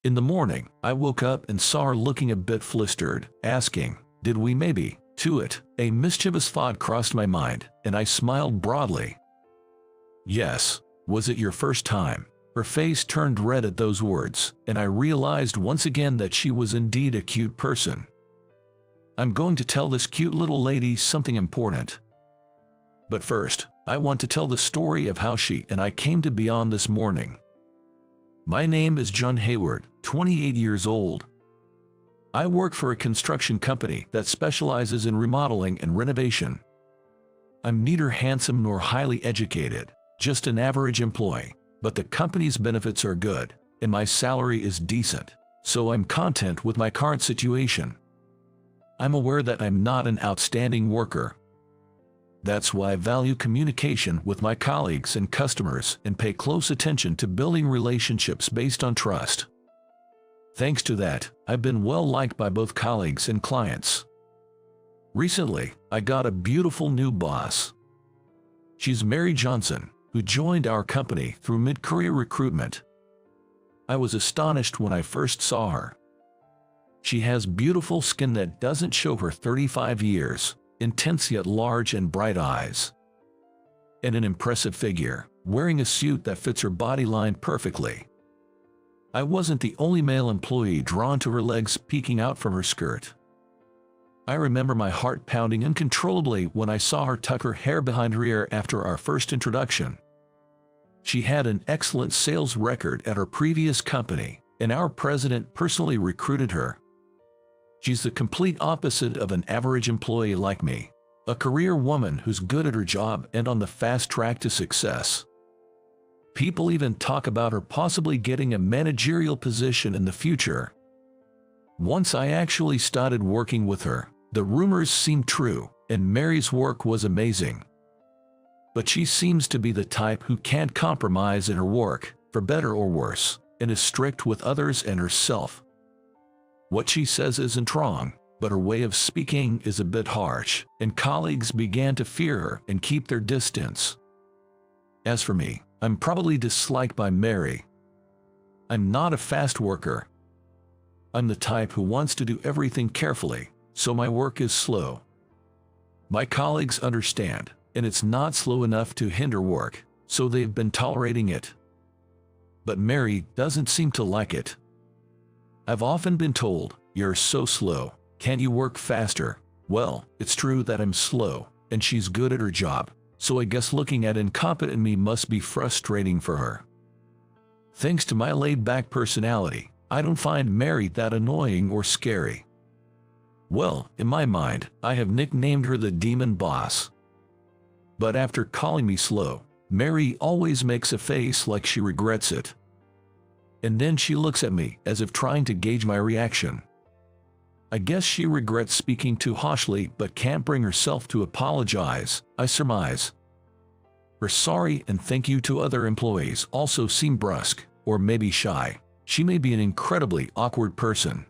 In the morning, I woke up and saw her looking a bit flustered, asking, "Did we maybe?" To it, a mischievous thought crossed my mind, and I smiled broadly. "Yes. Was it your first time?" Her face turned red at those words, and I realized once again that she was indeed a cute person. I'm going to tell this cute little lady something important. But first, I want to tell the story of how she and I came to be on this morning. My name is John Hayward, 28 years old. I work for a construction company that specializes in remodeling and renovation. I'm neither handsome nor highly educated, just an average employee, but the company's benefits are good, and my salary is decent, so I'm content with my current situation. I'm aware that I'm not an outstanding worker. That's why I value communication with my colleagues and customers and pay close attention to building relationships based on trust. Thanks to that, I've been well liked by both colleagues and clients. Recently, I got a beautiful new boss. She's Mary Johnson, who joined our company through mid-career recruitment. I was astonished when I first saw her. She has beautiful skin that doesn't show her 35 years, intense yet large and bright eyes, and an impressive figure, wearing a suit that fits her body line perfectly. I wasn't the only male employee drawn to her legs peeking out from her skirt. I remember my heart pounding uncontrollably when I saw her tuck her hair behind her ear after our first introduction. She had an excellent sales record at her previous company, and our president personally recruited her. She's the complete opposite of an average employee like me, a career woman who's good at her job and on the fast track to success. People even talk about her possibly getting a managerial position in the future. Once I actually started working with her, the rumors seemed true, and Mary's work was amazing. But she seems to be the type who can't compromise in her work, for better or worse, and is strict with others and herself. What she says isn't wrong, but her way of speaking is a bit harsh, and colleagues began to fear her and keep their distance. As for me, I'm probably disliked by Mary. I'm not a fast worker. I'm the type who wants to do everything carefully, so my work is slow. My colleagues understand, and it's not slow enough to hinder work, so they've been tolerating it. But Mary doesn't seem to like it. I've often been told, "You're so slow, can't you work faster?" Well, it's true that I'm slow, and she's good at her job, so I guess looking at incompetent me must be frustrating for her. Thanks to my laid-back personality, I don't find Mary that annoying or scary. Well, in my mind, I have nicknamed her the Demon Boss. But after calling me slow, Mary always makes a face like she regrets it. And then she looks at me as if trying to gauge my reaction. I guess she regrets speaking too harshly but can't bring herself to apologize, I surmise. Her sorry and thank you to other employees also seem brusque, or maybe shy. She may be an incredibly awkward person.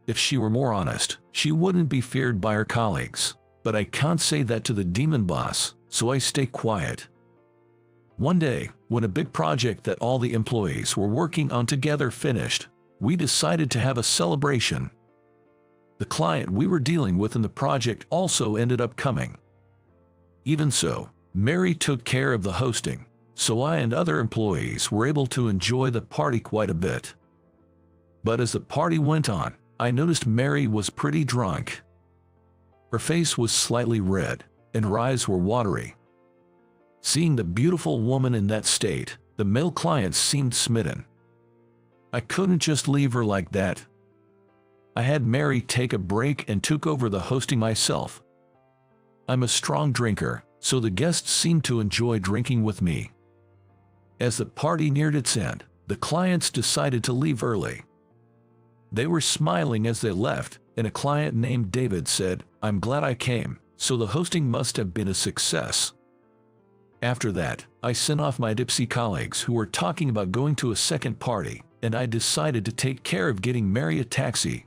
If she were more honest, she wouldn't be feared by her colleagues, but I can't say that to the Demon Boss, so I stay quiet. One day, when a big project that all the employees were working on together finished, we decided to have a celebration. The client we were dealing with in the project also ended up coming. Even so, Mary took care of the hosting, so I and other employees were able to enjoy the party quite a bit. But as the party went on, I noticed Mary was pretty drunk. Her face was slightly red, and her eyes were watery. Seeing the beautiful woman in that state, the male clients seemed smitten. I couldn't just leave her like that. I had Mary take a break and took over the hosting myself. I'm a strong drinker, so the guests seemed to enjoy drinking with me. As the party neared its end, the clients decided to leave early. They were smiling as they left, and a client named David said, "I'm glad I came, so the hosting must have been a success." After that, I sent off my tipsy colleagues who were talking about going to a second party, and I decided to take care of getting Mary a taxi.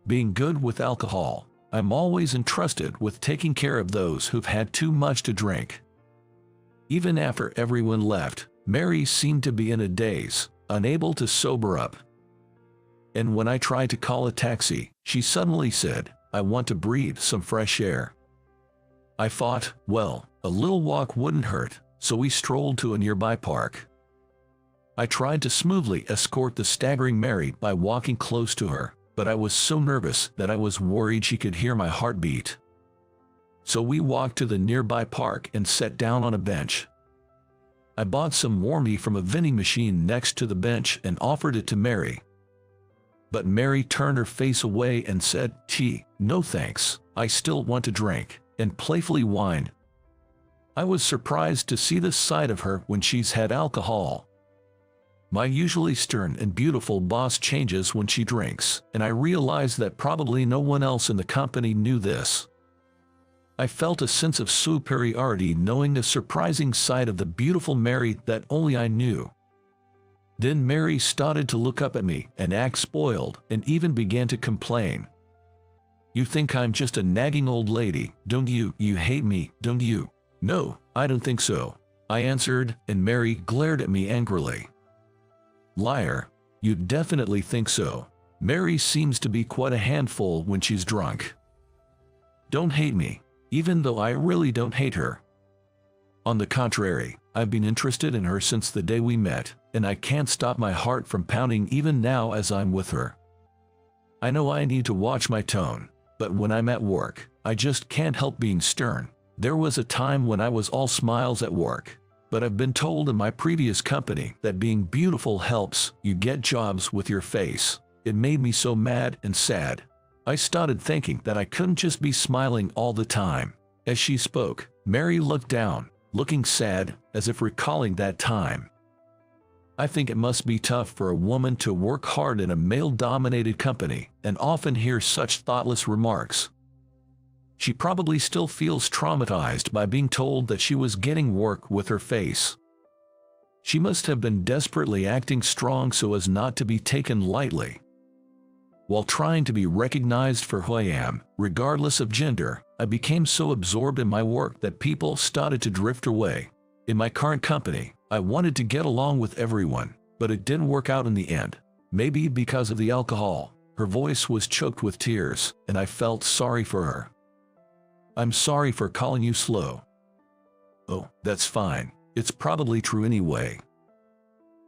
Being good with alcohol, I'm always entrusted with taking care of those who've had too much to drink. Even after everyone left, Mary seemed to be in a daze, unable to sober up. And when I tried to call a taxi, she suddenly said, "I want to breathe some fresh air." I thought, well, a little walk wouldn't hurt, so we strolled to a nearby park. I tried to smoothly escort the staggering Mary by walking close to her, but I was so nervous that I was worried she could hear my heartbeat. So we walked to the nearby park and sat down on a bench. I bought some warmie from a vending machine next to the bench and offered it to Mary. But Mary turned her face away and said, "No thanks, I still want to drink," and playfully whined. I was surprised to see this side of her when she's had alcohol. My usually stern and beautiful boss changes when she drinks, and I realized that probably no one else in the company knew this. I felt a sense of superiority knowing the surprising side of the beautiful Mary that only I knew. Then Mary started to look up at me and act spoiled and even began to complain. "You think I'm just a nagging old lady, don't you? You hate me, don't you?" "No, I don't think so," I answered, and Mary glared at me angrily. "Liar, you definitely think so. Mary seems to be quite a handful when she's drunk. Don't hate me, even though I really don't hate her. On the contrary, I've been interested in her since the day we met, and I can't stop my heart from pounding even now as I'm with her. I know I need to watch my tone, but when I'm at work, I just can't help being stern. There was a time when I was all smiles at work, but I've been told in my previous company that being beautiful helps you get jobs with your face. It made me so mad and sad. I started thinking that I couldn't just be smiling all the time." As she spoke, Mary looked down, looking sad, as if recalling that time. I think it must be tough for a woman to work hard in a male-dominated company and often hear such thoughtless remarks. She probably still feels traumatized by being told that she was getting work with her face. She must have been desperately acting strong so as not to be taken lightly. While trying to be recognized for who I am, regardless of gender, I became so absorbed in my work that people started to drift away. In my current company, I wanted to get along with everyone, but it didn't work out in the end. Maybe because of the alcohol. Her voice was choked with tears, and I felt sorry for her. "I'm sorry for calling you slow." "Oh, that's fine. It's probably true anyway."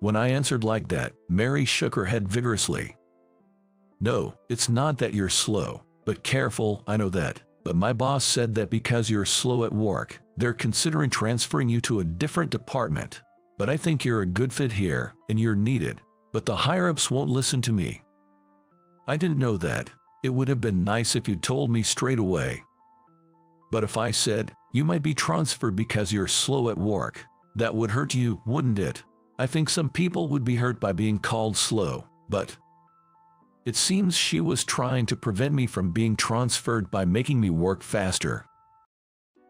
When I answered like that, Mary shook her head vigorously. "No, it's not that you're slow, but careful, I know that. But my boss said that because you're slow at work, they're considering transferring you to a different department. But I think you're a good fit here, and you're needed. But the higher-ups won't listen to me." I didn't know that. It would have been nice if you'd told me straight away. But if I said, "You might be transferred because you're slow at work," that would hurt you, wouldn't it? I think some people would be hurt by being called slow, but it seems she was trying to prevent me from being transferred by making me work faster.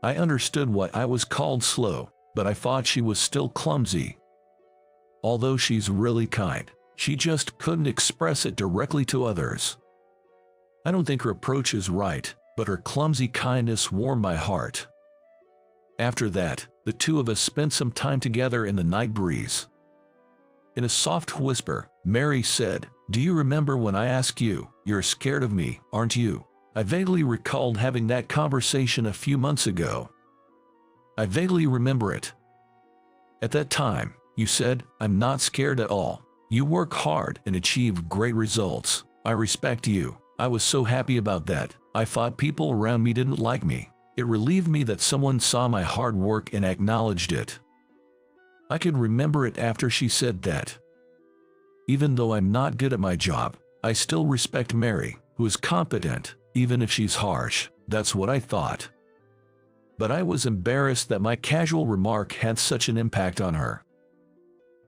I understood why I was called slow, but I thought she was still clumsy. Although she's really kind, she just couldn't express it directly to others. I don't think her approach is right, but her clumsy kindness warmed my heart. After that, the two of us spent some time together in the night breeze. In a soft whisper, Mary said, "Do you remember when I asked you, 'You're scared of me, aren't you?' I vaguely recalled having that conversation a few months ago. I vaguely remember it. At that time, you said, 'I'm not scared at all. You work hard and achieve great results. I respect you.' I was so happy about that. I thought people around me didn't like me. It relieved me that someone saw my hard work and acknowledged it." I could remember it after she said that. Even though I'm not good at my job, I still respect Mary, who is competent, even if she's harsh. That's what I thought. But I was embarrassed that my casual remark had such an impact on her.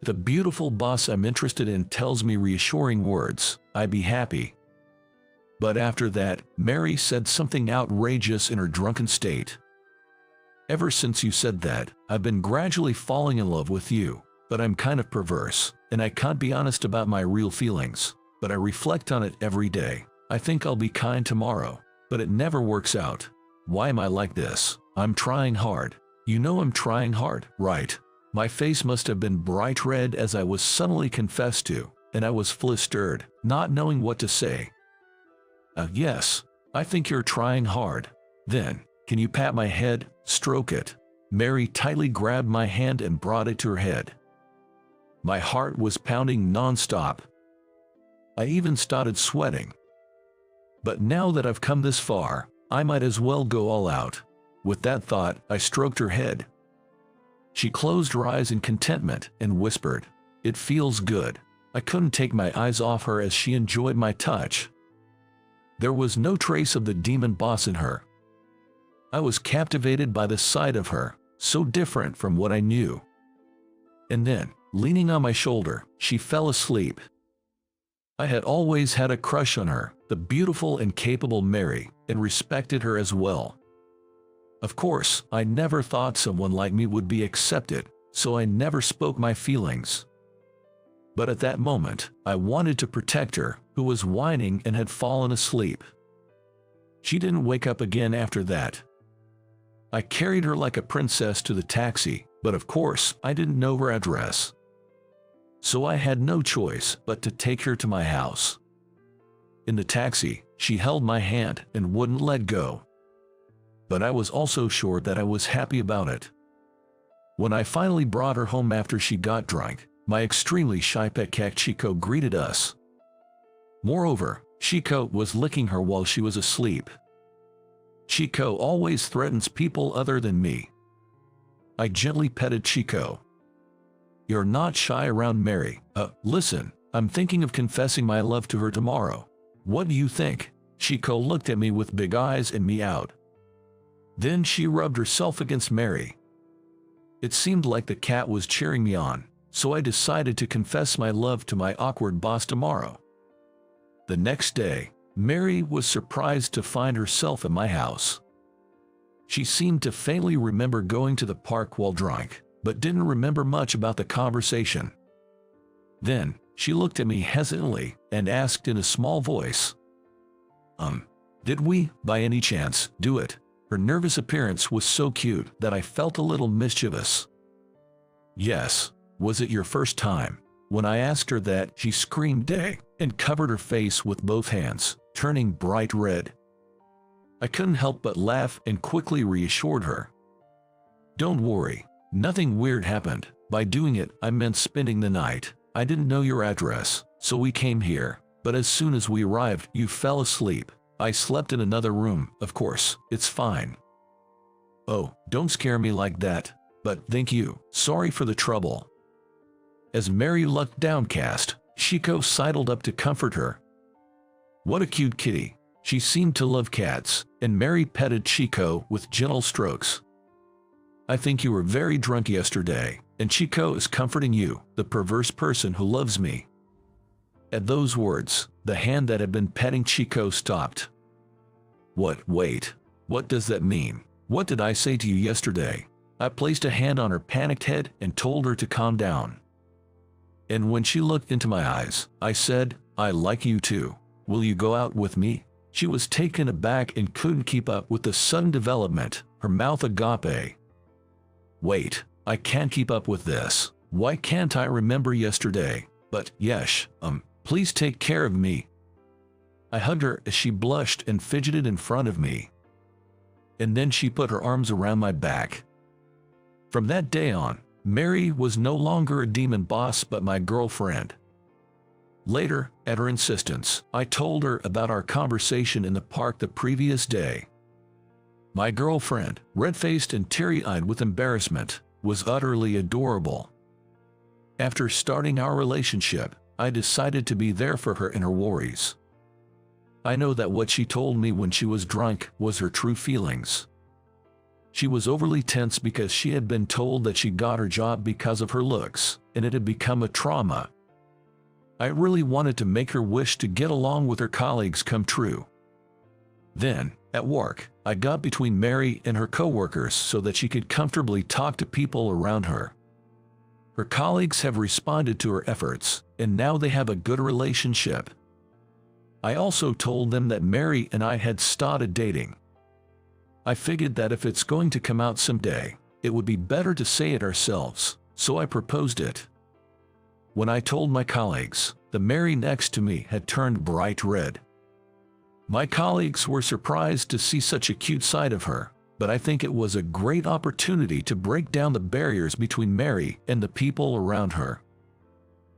If a beautiful boss I'm interested in tells me reassuring words, I'd be happy. But after that, Mary said something outrageous in her drunken state. "Ever since you said that, I've been gradually falling in love with you, but I'm kind of perverse, and I can't be honest about my real feelings, but I reflect on it every day. I think I'll be kind tomorrow, but it never works out. Why am I like this? I'm trying hard. You know I'm trying hard, right?" My face must have been bright red as I was suddenly confessed to, and I was flustered, not knowing what to say. Yes, I think you're trying hard. Then, can you pat my head, stroke it? Mary tightly grabbed my hand and brought it to her head. My heart was pounding non-stop. I even started sweating. But now that I've come this far, I might as well go all out. With that thought, I stroked her head. She closed her eyes in contentment and whispered, "It feels good." I couldn't take my eyes off her as she enjoyed my touch. There was no trace of the demon boss in her. I was captivated by the sight of her, so different from what I knew. And then, leaning on my shoulder, she fell asleep. I had always had a crush on her, the beautiful and capable Mary, and respected her as well. Of course, I never thought someone like me would be accepted, so I never spoke my feelings. But at that moment, I wanted to protect her, who was whining and had fallen asleep. She didn't wake up again after that. I carried her like a princess to the taxi, but of course, I didn't know her address. So I had no choice but to take her to my house. In the taxi, she held my hand and wouldn't let go. But I was also sure that I was happy about it. When I finally brought her home after she got drunk, my extremely shy pet cat Chico greeted us. Moreover, Chico was licking her while she was asleep. Chico always threatens people other than me. I gently petted Chico. "You're not shy around Mary. Listen, I'm thinking of confessing my love to her tomorrow. What do you think?" Chico looked at me with big eyes and meowed. Then she rubbed herself against Mary. It seemed like the cat was cheering me on, so I decided to confess my love to my awkward boss tomorrow. The next day, Mary was surprised to find herself at my house. She seemed to faintly remember going to the park while drunk, but didn't remember much about the conversation. Then, she looked at me hesitantly and asked in a small voice, "Did we, by any chance, do it?" Her nervous appearance was so cute that I felt a little mischievous. "Yes. Was it your first time?" When I asked her that, she screamed "Day!" and covered her face with both hands, turning bright red. I couldn't help but laugh and quickly reassured her. "Don't worry, nothing weird happened. By doing it, I meant spending the night. I didn't know your address, so we came here, but as soon as we arrived, you fell asleep. I slept in another room, of course, it's fine." "Oh, don't scare me like that, but thank you, sorry for the trouble." As Mary looked downcast, Chico sidled up to comfort her. What a cute kitty. She seemed to love cats, and Mary petted Chico with gentle strokes. "I think you were very drunk yesterday, and Chico is comforting you, the perverse person who loves me." At those words, the hand that had been petting Chico stopped. Wait, what does that mean? What did I say to you yesterday?" I placed a hand on her panicked head and told her to calm down. And when she looked into my eyes, I said, "I like you too. Will you go out with me?" She was taken aback and couldn't keep up with the sudden development, her mouth agape. "Wait, I can't keep up with this. Why can't I remember yesterday? But, Yesh, please take care of me." I hugged her as she blushed and fidgeted in front of me. And then she put her arms around my back. From that day on, Mary was no longer a demon boss but my girlfriend. Later, at her insistence, I told her about our conversation in the park the previous day. My girlfriend, red-faced and teary-eyed with embarrassment, was utterly adorable. After starting our relationship, I decided to be there for her in her worries. I know that what she told me when she was drunk was her true feelings. She was overly tense because she had been told that she got her job because of her looks, and it had become a trauma. I really wanted to make her wish to get along with her colleagues come true. Then, at work, I got between Mary and her coworkers so that she could comfortably talk to people around her. Her colleagues have responded to her efforts, and now they have a good relationship. I also told them that Mary and I had started dating. I figured that if it's going to come out someday, it would be better to say it ourselves, so I proposed it. When I told my colleagues, the Mary next to me had turned bright red. My colleagues were surprised to see such a cute side of her, but I think it was a great opportunity to break down the barriers between Mary and the people around her.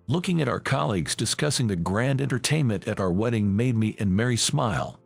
Looking at our colleagues discussing the grand entertainment at our wedding made me and Mary smile.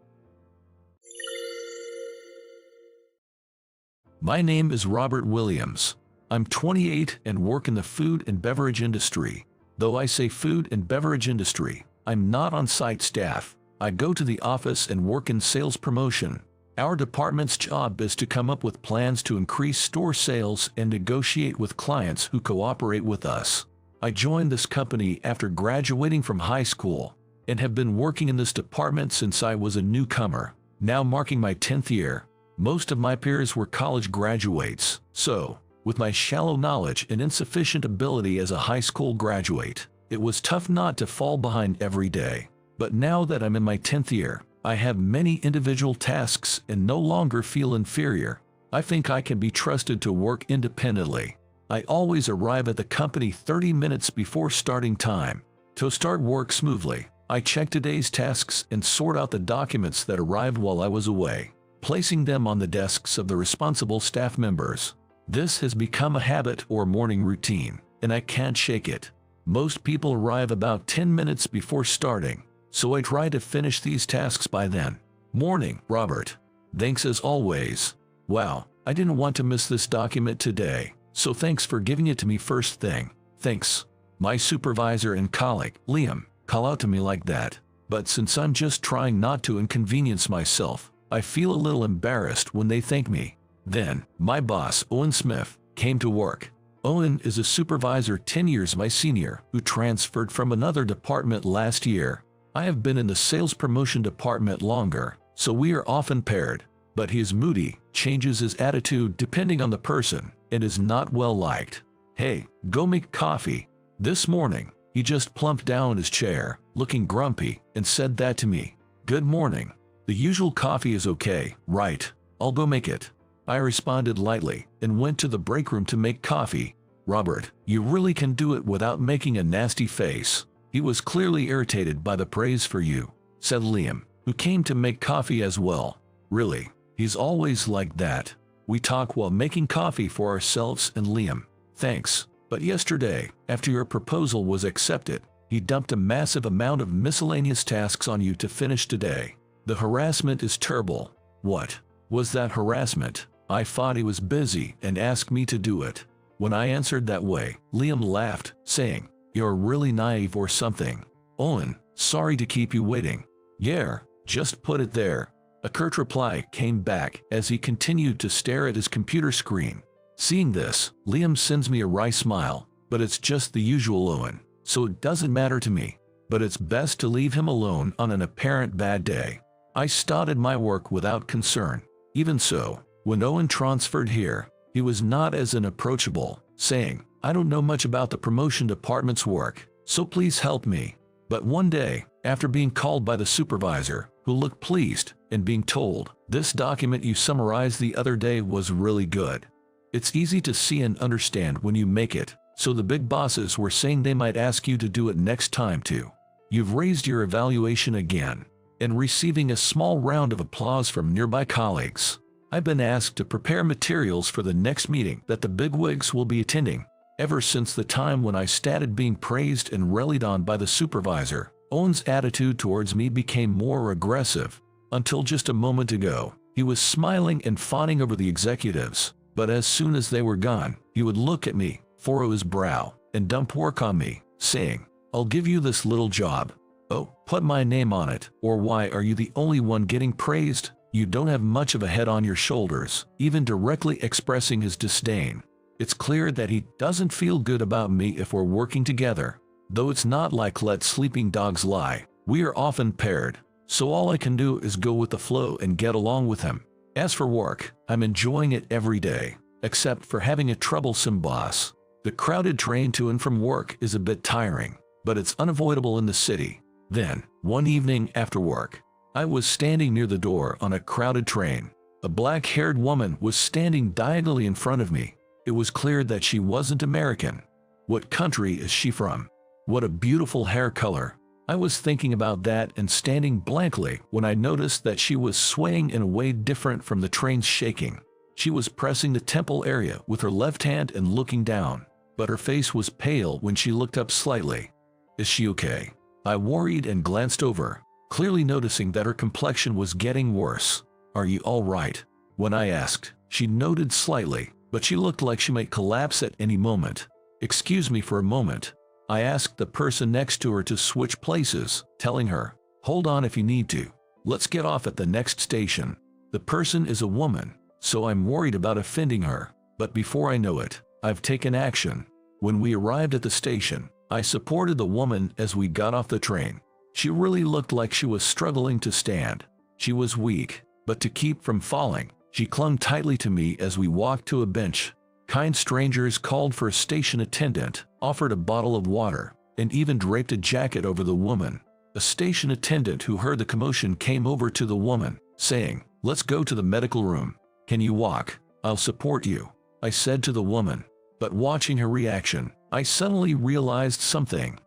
My name is Robert Williams. I'm 28 and work in the food and beverage industry. Though I say food and beverage industry, I'm not on-site staff. I go to the office and work in sales promotion. Our department's job is to come up with plans to increase store sales and negotiate with clients who cooperate with us. I joined this company after graduating from high school and have been working in this department since I was a newcomer, now marking my 10th year. Most of my peers were college graduates, so, with my shallow knowledge and insufficient ability as a high school graduate, it was tough not to fall behind every day. But now that I'm in my 10th year, I have many individual tasks and no longer feel inferior. I think I can be trusted to work independently. I always arrive at the company 30 minutes before starting time. To start work smoothly, I check today's tasks and sort out the documents that arrived while I was away, placing them on the desks of the responsible staff members. This has become a habit or morning routine, and I can't shake it. Most people arrive about 10 minutes before starting, so I try to finish these tasks by then. Morning, Robert. Thanks as always. Wow, I didn't want to miss this document today, so thanks for giving it to me first thing. Thanks. My supervisor and colleague, Liam, call out to me like that. But since I'm just trying not to inconvenience myself, I feel a little embarrassed when they thank me. Then, my boss, Owen Smith, came to work. Owen is a supervisor 10 years my senior, who transferred from another department last year. I have been in the sales promotion department longer, so we are often paired. But he is moody, changes his attitude depending on the person, and is not well liked. Hey, go make coffee. This morning, he just plumped down in his chair, looking grumpy, and said that to me. Good morning. The usual coffee is okay, right? I'll go make it. I responded lightly and went to the break room to make coffee. Robert, you really can do it without making a nasty face. He was clearly irritated by the praise for you, said Liam, who came to make coffee as well. Really, he's always like that. We talk while making coffee for ourselves and Liam. Thanks, but yesterday, after your proposal was accepted, he dumped a massive amount of miscellaneous tasks on you to finish today. The harassment is terrible. What was that harassment? I thought he was busy and asked me to do it. When I answered that way, Liam laughed, saying, "You're really naive or something." Owen, sorry to keep you waiting. Yeah, just put it there. A curt reply came back as he continued to stare at his computer screen. Seeing this, Liam sends me a wry smile, but it's just the usual Owen, so it doesn't matter to me. But it's best to leave him alone on an apparent bad day. I started my work without concern. Even so, when Owen transferred here, he was not as unapproachable, saying, "I don't know much about the promotion department's work, so please help me." But one day, after being called by the supervisor, who looked pleased, and being told, "This document you summarized the other day was really good." It's easy to see and understand when you make it, so the big bosses were saying they might ask you to do it next time too. You've raised your evaluation again, and receiving a small round of applause from nearby colleagues. I've been asked to prepare materials for the next meeting that the bigwigs will be attending. Ever since the time when I started being praised and rallied on by the supervisor, Owen's attitude towards me became more aggressive. Until just a moment ago, he was smiling and fawning over the executives, but as soon as they were gone, he would look at me, furrow his brow, and dump work on me, saying, "I'll give you this little job. Oh, put my name on it, or why are you the only one getting praised? You don't have much of a head on your shoulders," even directly expressing his disdain. It's clear that he doesn't feel good about me if we're working together. Though it's not like let sleeping dogs lie, we are often paired, so all I can do is go with the flow and get along with him. As for work, I'm enjoying it every day, except for having a troublesome boss. The crowded train to and from work is a bit tiring, but it's unavoidable in the city. Then, one evening after work, I was standing near the door on a crowded train. A black-haired woman was standing diagonally in front of me. It was clear that she wasn't American, What country is she from? What a beautiful hair color. I was thinking about that and standing blankly when I noticed that she was swaying in a way different from the train's shaking. She was pressing the temple area with her left hand and looking down, but her face was pale when she looked up slightly. Is she okay? I worried and glanced over, clearly noticing that her complexion was getting worse. Are you all right? When I asked, she nodded slightly, but she looked like she might collapse at any moment. Excuse me for a moment. I asked the person next to her to switch places, telling her, hold on if you need to. Let's get off at the next station. The person is a woman, so I'm worried about offending her, but before I know it, I've taken action. When we arrived at the station, I supported the woman as we got off the train. She really looked like she was struggling to stand. She was weak, but to keep from falling, she clung tightly to me as we walked to a bench. Kind strangers called for a station attendant, offered a bottle of water, and even draped a jacket over the woman. A station attendant who heard the commotion came over to the woman, saying, let's go to the medical room. Can you walk? I'll support you, I said to the woman. But watching her reaction, I suddenly realized something.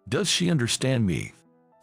Does she understand me?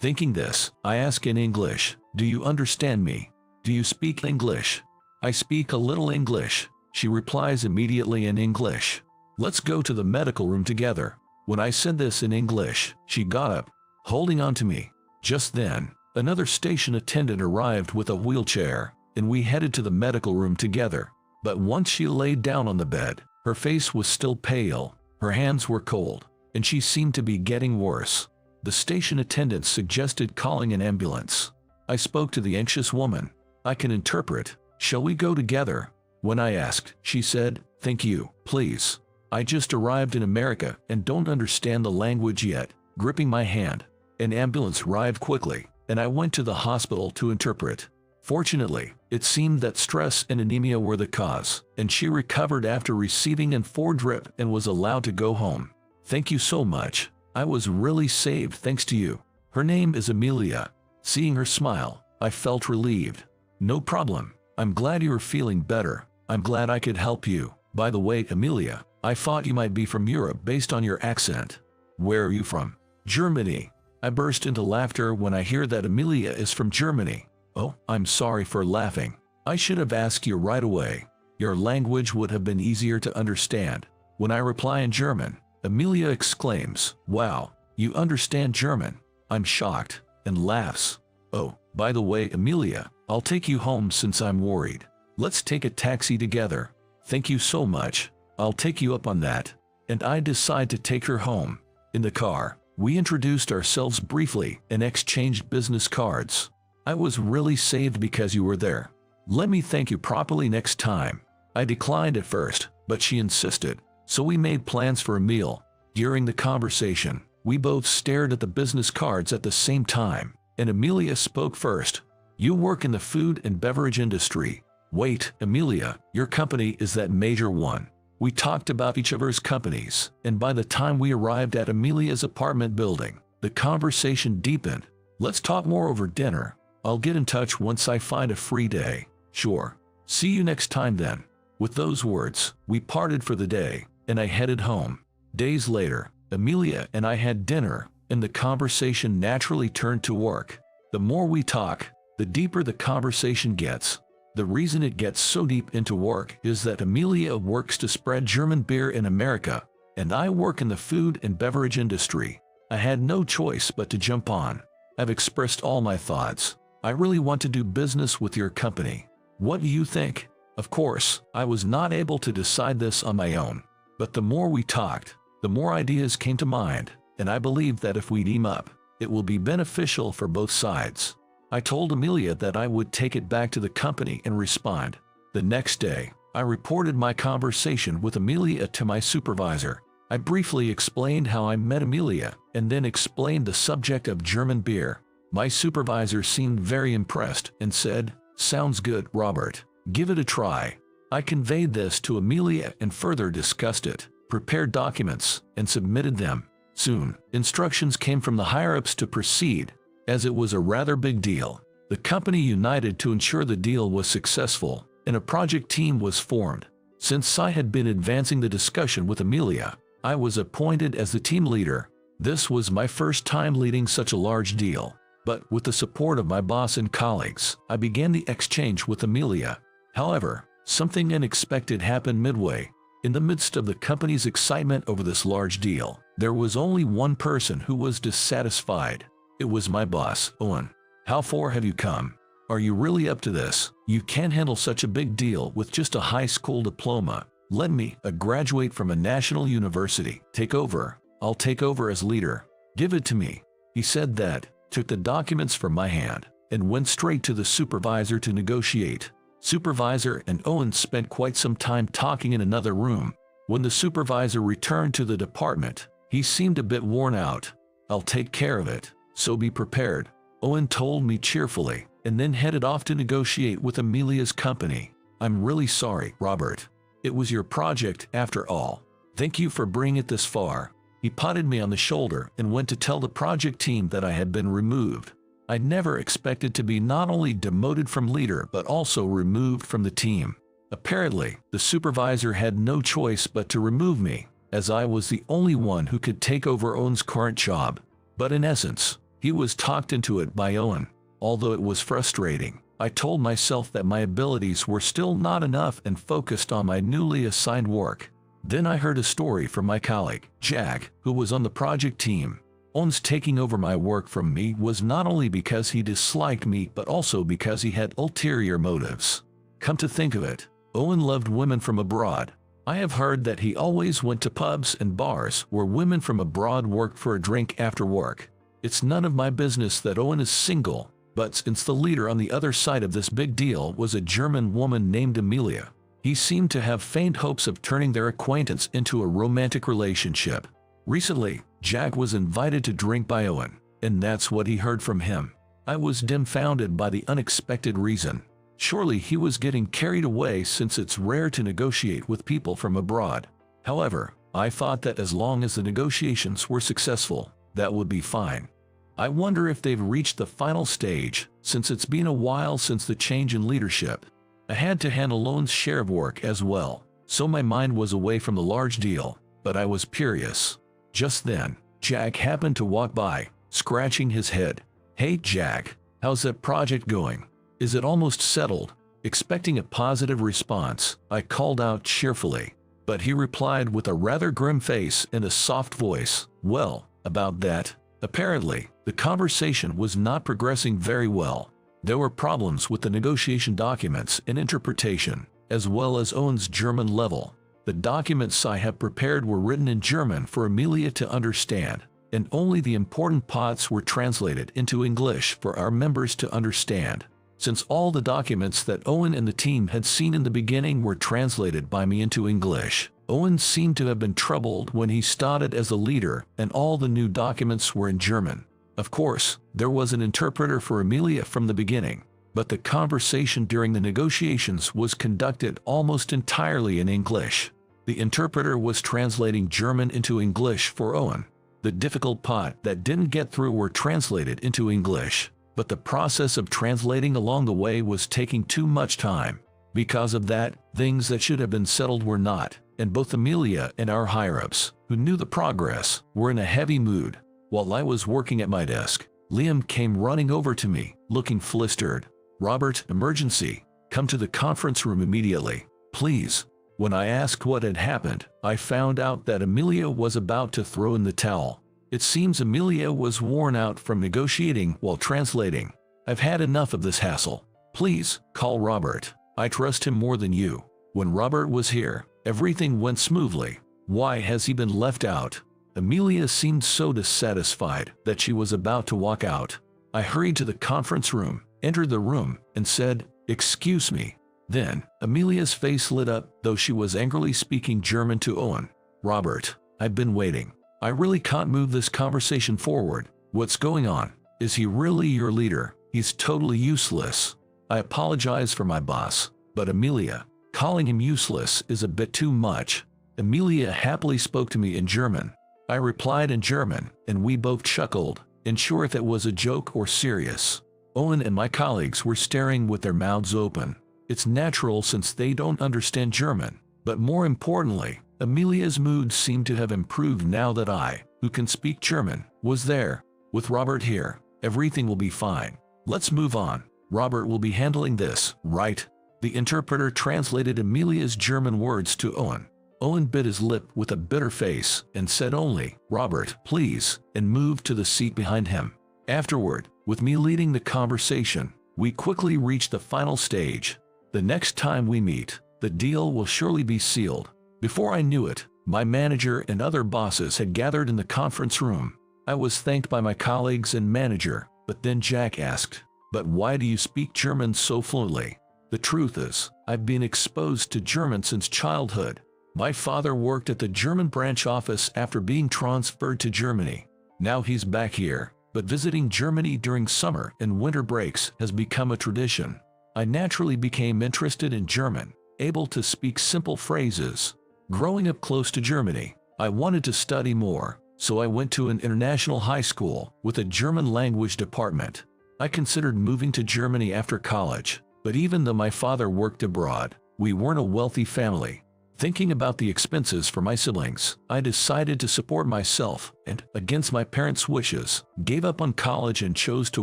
Thinking this, I ask in English, do you understand me? Do you speak English? I speak a little English. She replies immediately in English. Let's go to the medical room together. When I said this in English, she got up, holding on to me. Just then, another station attendant arrived with a wheelchair, and we headed to the medical room together. But once she laid down on the bed, her face was still pale, her hands were cold, and she seemed to be getting worse. The station attendant suggested calling an ambulance. I spoke to the anxious woman. I can interpret. Shall we go together? When I asked, she said, thank you, please. I just arrived in America and don't understand the language yet. Gripping my hand, an ambulance arrived quickly, and I went to the hospital to interpret. Fortunately, it seemed that stress and anemia were the cause, and she recovered after receiving an 4 drip and was allowed to go home. Thank you so much. I was really saved thanks to you. Her name is Amelia. Seeing her smile, I felt relieved. No problem. I'm glad you are feeling better. I'm glad I could help you. By the way, Amelia, I thought you might be from Europe based on your accent. Where are you from? Germany. I burst into laughter when I hear that Amelia is from Germany. Oh, I'm sorry for laughing. I should have asked you right away. Your language would have been easier to understand. When I reply in German, Amelia exclaims, wow, you understand German. I'm shocked, and laughs. Oh, by the way, Amelia, I'll take you home since I'm worried. Let's take a taxi together. Thank you so much. I'll take you up on that. And I decide to take her home. In the car, we introduced ourselves briefly and exchanged business cards. I was really saved because you were there. Let me thank you properly next time. I declined at first, but she insisted, so we made plans for a meal. During the conversation, we both stared at the business cards at the same time, and Amelia spoke first. You work in the food and beverage industry. Wait, Amelia, your company is that major one. We talked about each other's companies, and by the time we arrived at Amelia's apartment building, the conversation deepened. Let's talk more over dinner. I'll get in touch once I find a free day. Sure. See you next time then. With those words, we parted for the day, and I headed home. Days later, Amelia and I had dinner, and the conversation naturally turned to work. The more we talk, the deeper the conversation gets. The reason it gets so deep into work is that Amelia works to spread German beer in America, and I work in the food and beverage industry. I had no choice but to jump on. I've expressed all my thoughts. I really want to do business with your company. What do you think? Of course, I was not able to decide this on my own, but the more we talked, the more ideas came to mind, and I believe that if we team up, it will be beneficial for both sides. I told Amelia that I would take it back to the company and respond. The next day, I reported my conversation with Amelia to my supervisor. I briefly explained how I met Amelia and then explained the subject of German beer. My supervisor seemed very impressed and said, "Sounds good, Robert. Give it a try." I conveyed this to Amelia and further discussed it, prepared documents, and submitted them. Soon, instructions came from the higher-ups to proceed. As it was a rather big deal, the company united to ensure the deal was successful, and a project team was formed. Since I had been advancing the discussion with Amelia, I was appointed as the team leader. This was my first time leading such a large deal, but with the support of my boss and colleagues, I began the exchange with Amelia. However, something unexpected happened midway. In the midst of the company's excitement over this large deal, there was only one person who was dissatisfied. It was my boss, Owen. How far have you come? Are you really up to this? You can't handle such a big deal with just a high school diploma. Let me, a graduate from a national university, take over. I'll take over as leader. Give it to me. He said that, took the documents from my hand, and went straight to the supervisor to negotiate. Supervisor and Owen spent quite some time talking in another room. When the supervisor returned to the department, he seemed a bit worn out. I'll take care of it, so be prepared, Owen told me cheerfully, and then headed off to negotiate with Amelia's company. I'm really sorry, Robert. It was your project after all. Thank you for bringing it this far. He patted me on the shoulder and went to tell the project team that I had been removed. I never expected to be not only demoted from leader but also removed from the team. Apparently, the supervisor had no choice but to remove me, as I was the only one who could take over Owen's current job. But in essence, he was talked into it by Owen. Although it was frustrating, I told myself that my abilities were still not enough and focused on my newly assigned work. Then I heard a story from my colleague, Jack, who was on the project team. Owen's taking over my work from me was not only because he disliked me but also because he had ulterior motives. Come to think of it, Owen loved women from abroad. I have heard that he always went to pubs and bars where women from abroad worked for a drink after work. It's none of my business that Owen is single, but since the leader on the other side of this big deal was a German woman named Amelia, he seemed to have faint hopes of turning their acquaintance into a romantic relationship. Recently, Jack was invited to drink by Owen, and that's what he heard from him. I was dumbfounded by the unexpected reason. Surely he was getting carried away since it's rare to negotiate with people from abroad. However, I thought that as long as the negotiations were successful, that would be fine. I wonder if they've reached the final stage, since it's been a while since the change in leadership. I had to handle Owen's share of work as well, so my mind was away from the large deal, but I was curious. Just then, Jack happened to walk by, scratching his head. Hey Jack, how's that project going? Is it almost settled? Expecting a positive response, I called out cheerfully, but he replied with a rather grim face and a soft voice, well, about that. Apparently, the conversation was not progressing very well. There were problems with the negotiation documents and interpretation, as well as Owen's German level. The documents I have prepared were written in German for Amelia to understand, and only the important parts were translated into English for our members to understand. Since all the documents that Owen and the team had seen in the beginning were translated by me into English, Owen seemed to have been troubled when he started as a leader and all the new documents were in German. Of course, there was an interpreter for Amelia from the beginning, but the conversation during the negotiations was conducted almost entirely in English. The interpreter was translating German into English for Owen. The difficult part that didn't get through were translated into English, but the process of translating along the way was taking too much time. Because of that, things that should have been settled were not, and both Amelia and our higher-ups, who knew the progress, were in a heavy mood. While I was working at my desk, Liam came running over to me, looking flustered. Robert, emergency. Come to the conference room immediately, please. When I asked what had happened, I found out that Amelia was about to throw in the towel. It seems Amelia was worn out from negotiating while translating. I've had enough of this hassle. Please, call Robert. I trust him more than you. When Robert was here, everything went smoothly. Why has he been left out? Amelia seemed so dissatisfied that she was about to walk out. I hurried to the conference room, entered the room, and said, "Excuse me." Then, Amelia's face lit up, though she was angrily speaking German to Owen. "Robert, I've been waiting. I really can't move this conversation forward. What's going on? Is he really your leader? He's totally useless." I apologize for my boss, but Amelia, calling him useless is a bit too much. Amelia happily spoke to me in German. I replied in German, and we both chuckled, unsure if it was a joke or serious. Owen and my colleagues were staring with their mouths open. It's natural since they don't understand German, but more importantly, Amelia's mood seemed to have improved now that I, who can speak German, was there. With Robert here, everything will be fine. Let's move on. Robert will be handling this, right? The interpreter translated Amelia's German words to Owen. Owen bit his lip with a bitter face and said only, "Robert, please," and moved to the seat behind him. Afterward, with me leading the conversation, we quickly reached the final stage. The next time we meet, the deal will surely be sealed. Before I knew it, my manager and other bosses had gathered in the conference room. I was thanked by my colleagues and manager, but then Jack asked, "But why do you speak German so fluently?" The truth is, I've been exposed to German since childhood. My father worked at the German branch office after being transferred to Germany. Now he's back here, but visiting Germany during summer and winter breaks has become a tradition. I naturally became interested in German, able to speak simple phrases. Growing up close to Germany, I wanted to study more, so I went to an international high school with a German language department. I considered moving to Germany after college, but even though my father worked abroad, we weren't a wealthy family. Thinking about the expenses for my siblings, I decided to support myself and, against my parents' wishes, gave up on college and chose to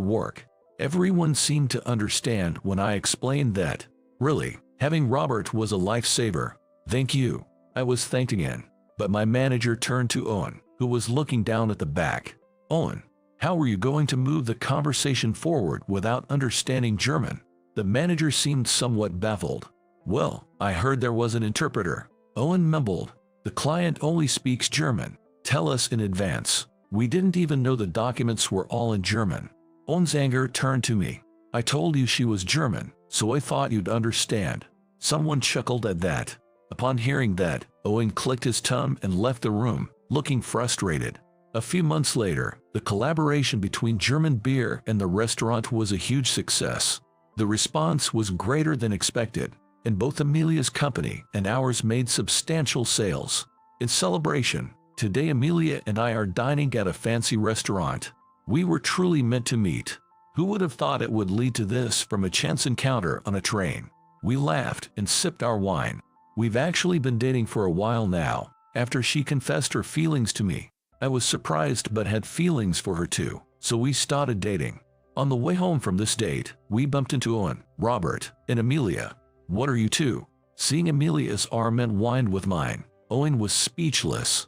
work. Everyone seemed to understand when I explained that, really, having Robert was a lifesaver. "Thank you," I was thanked again, but my manager turned to Owen, who was looking down at the back. "Owen, how were you going to move the conversation forward without understanding German?" The manager seemed somewhat baffled. "Well, I heard there was an interpreter," Owen mumbled. "The client only speaks German. Tell us in advance. We didn't even know the documents were all in German." Owen's anger turned to me. "I told you she was German, so I thought you'd understand." Someone chuckled at that. Upon hearing that, Owen clicked his tongue and left the room, looking frustrated. A few months later, the collaboration between German beer and the restaurant was a huge success. The response was greater than expected, and both Amelia's company and ours made substantial sales. In celebration, today Amelia and I are dining at a fancy restaurant. We were truly meant to meet. Who would have thought it would lead to this from a chance encounter on a train? We laughed and sipped our wine. We've actually been dating for a while now, after she confessed her feelings to me. I was surprised but had feelings for her too, so we started dating. On the way home from this date, we bumped into Owen, Robert, and Amelia. "What are you two?" Seeing Amelia's arm entwined with mine, Owen was speechless.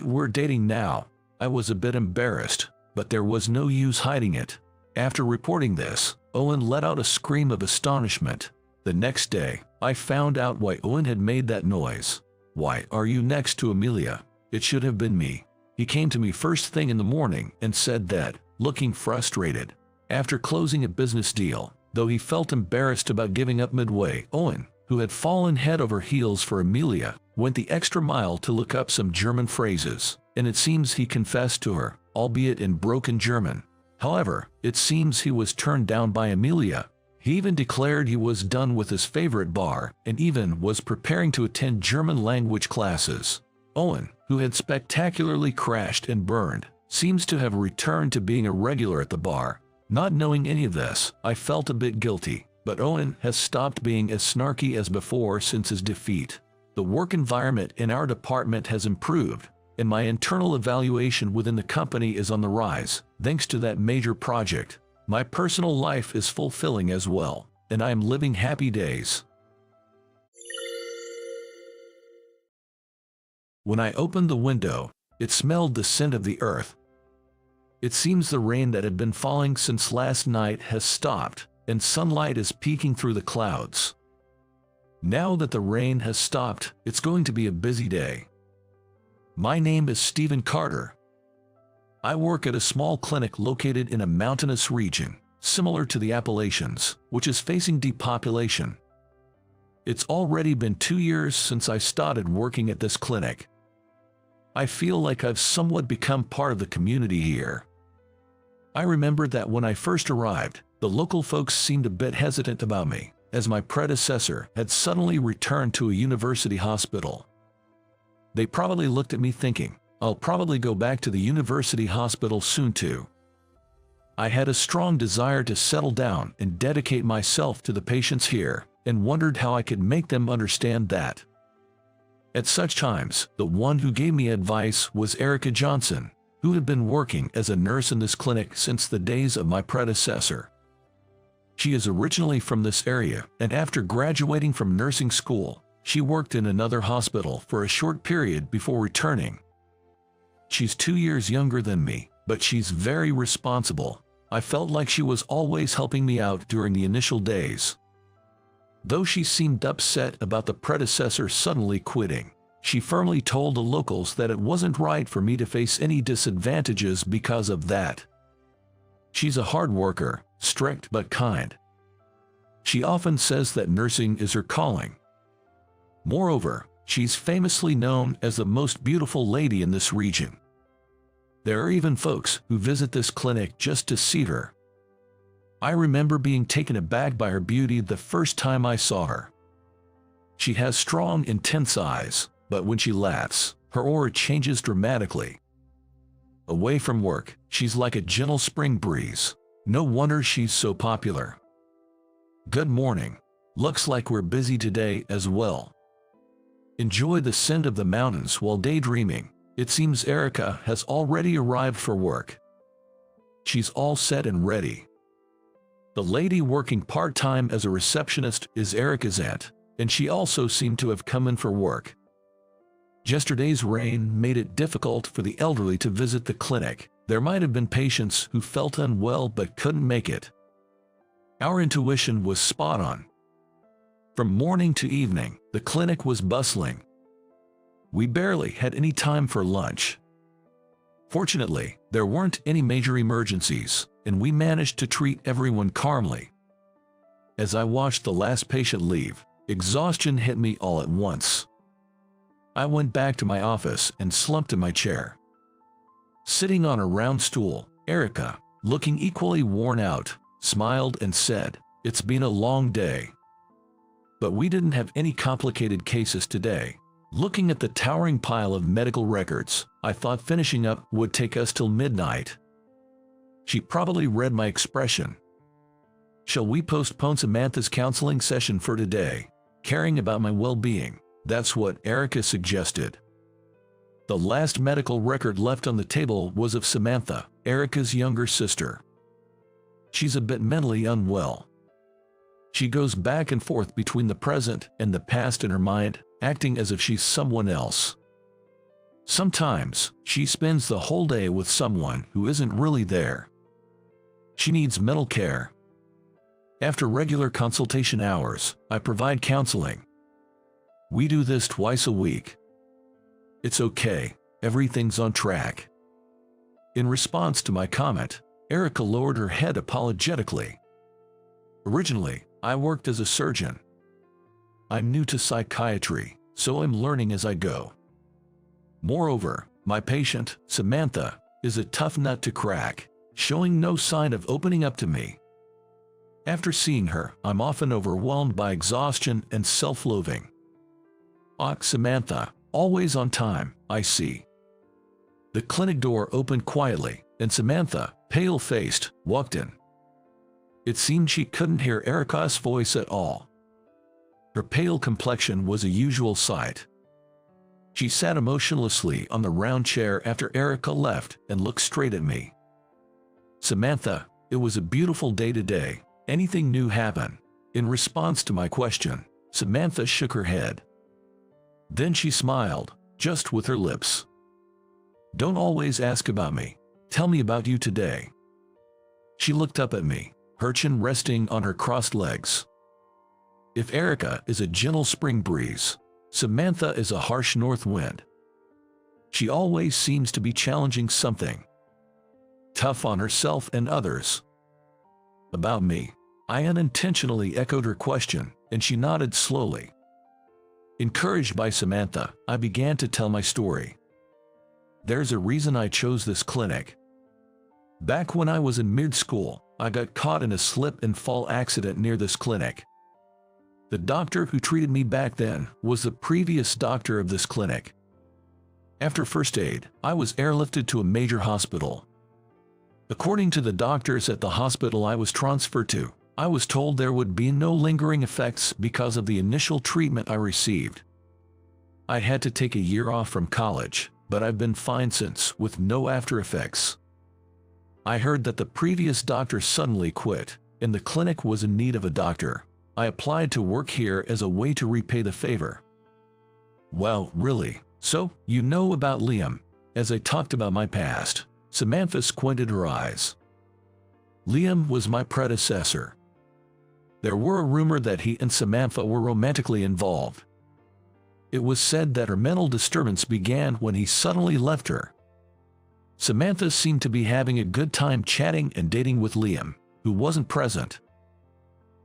We're dating now." I was a bit embarrassed, but there was no use hiding it. After reporting this, Owen let out a scream of astonishment. The next day, I found out why Owen had made that noise. "Why are you next to Amelia? It should have been me." He came to me first thing in the morning and said that, looking frustrated. After closing a business deal, though he felt embarrassed about giving up midway, Owen, who had fallen head over heels for Amelia, went the extra mile to look up some German phrases, and it seems he confessed to her, albeit in broken German. However, it seems he was turned down by Amelia. He even declared he was done with his favorite bar and even was preparing to attend German language classes. Owen, who had spectacularly crashed and burned, seems to have returned to being a regular at the bar. Not knowing any of this, I felt a bit guilty, but Owen has stopped being as snarky as before since his defeat. The work environment in our department has improved, and my internal evaluation within the company is on the rise, thanks to that major project. My personal life is fulfilling as well, and I am living happy days. When I opened the window, it smelled the scent of the earth. It seems the rain that had been falling since last night has stopped, and sunlight is peeking through the clouds. Now that the rain has stopped, it's going to be a busy day. My name is Stephen Carter. I work at a small clinic located in a mountainous region, similar to the Appalachians, which is facing depopulation. It's already been 2 years since I started working at this clinic. I feel like I've somewhat become part of the community here. I remember that when I first arrived, the local folks seemed a bit hesitant about me, as my predecessor had suddenly returned to a university hospital. They probably looked at me thinking, I'll probably go back to the university hospital soon too. I had a strong desire to settle down and dedicate myself to the patients here, and wondered how I could make them understand that. At such times, the one who gave me advice was Erica Johnson, who had been working as a nurse in this clinic since the days of my predecessor. She is originally from this area, and after graduating from nursing school, she worked in another hospital for a short period before returning. She's 2 years younger than me, but she's very responsible. I felt like she was always helping me out during the initial days. Though she seemed upset about the predecessor suddenly quitting, she firmly told the locals that it wasn't right for me to face any disadvantages because of that. She's a hard worker, strict but kind. She often says that nursing is her calling. Moreover, she's famously known as the most beautiful lady in this region. There are even folks who visit this clinic just to see her. I remember being taken aback by her beauty the first time I saw her. She has strong, intense eyes, but when she laughs, her aura changes dramatically. Away from work, she's like a gentle spring breeze. No wonder she's so popular. Good morning. Looks like we're busy today as well. Enjoy the scent of the mountains while daydreaming. It seems Erica has already arrived for work. She's all set and ready. The lady working part-time as a receptionist is Erica's aunt, and she also seemed to have come in for work. Yesterday's rain made it difficult for the elderly to visit the clinic. There might have been patients who felt unwell but couldn't make it. Our intuition was spot on. From morning to evening, the clinic was bustling. We barely had any time for lunch. Fortunately, there weren't any major emergencies, and we managed to treat everyone calmly. As I watched the last patient leave, exhaustion hit me all at once. I went back to my office and slumped in my chair. Sitting on a round stool, Erica, looking equally worn out, smiled and said, "It's been a long day. But we didn't have any complicated cases today." Looking at the towering pile of medical records, I thought finishing up would take us till midnight. She probably read my expression. Shall we postpone Samantha's counseling session for today? Caring about my well-being, that's what Erica suggested. The last medical record left on the table was of Samantha, Erica's younger sister. She's a bit mentally unwell. She goes back and forth between the present and the past in her mind, acting as if she's someone else. Sometimes, she spends the whole day with someone who isn't really there. She needs mental care. After regular consultation hours, I provide counseling. We do this twice a week. It's okay, everything's on track. In response to my comment, Erica lowered her head apologetically. Originally, I worked as a surgeon. I'm new to psychiatry, so I'm learning as I go. Moreover, my patient, Samantha, is a tough nut to crack, showing no sign of opening up to me. After seeing her, I'm often overwhelmed by exhaustion and self-loathing. Samantha, always on time, I see. The clinic door opened quietly, and Samantha, pale-faced, walked in. It seemed she couldn't hear Erica's voice at all. Her pale complexion was a usual sight. She sat emotionlessly on the round chair after Erica left and looked straight at me. "Samantha, it was a beautiful day today. Anything new happen?" In response to my question, Samantha shook her head. Then she smiled, just with her lips. "Don't always ask about me. Tell me about you today." She looked up at me, her chin resting on her crossed legs. If Erica is a gentle spring breeze, Samantha is a harsh north wind. She always seems to be challenging something. Tough on herself and others. About me, I unintentionally echoed her question, and she nodded slowly. Encouraged by Samantha, I began to tell my story. There's a reason I chose this clinic. Back when I was in mid-school, I got caught in a slip and fall accident near this clinic. The doctor who treated me back then was the previous doctor of this clinic. After first aid, I was airlifted to a major hospital. According to the doctors at the hospital I was transferred to, I was told there would be no lingering effects because of the initial treatment I received. I had to take a year off from college, but I've been fine since, with no after effects. I heard that the previous doctor suddenly quit, and the clinic was in need of a doctor. I applied to work here as a way to repay the favor. Well, really? So, you know about Liam? As I talked about my past, Samantha squinted her eyes. Liam was my predecessor. There were a rumor that he and Samantha were romantically involved. It was said that her mental disturbance began when he suddenly left her. Samantha seemed to be having a good time chatting and dating with Liam, who wasn't present.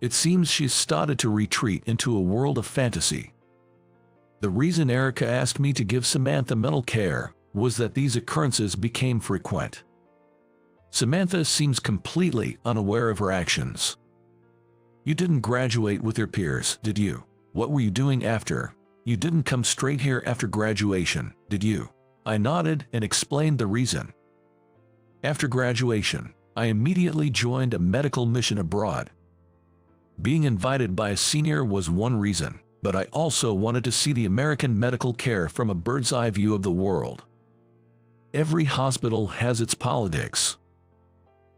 It seems she's started to retreat into a world of fantasy. The reason Erica asked me to give Samantha mental care was that these occurrences became frequent. Samantha seems completely unaware of her actions. You didn't graduate with your peers, did you? What were you doing after? You didn't come straight here after graduation, did you? I nodded and explained the reason. After graduation, I immediately joined a medical mission abroad. Being invited by a senior was one reason, but I also wanted to see the American medical care from a bird's-eye view of the world. Every hospital has its politics.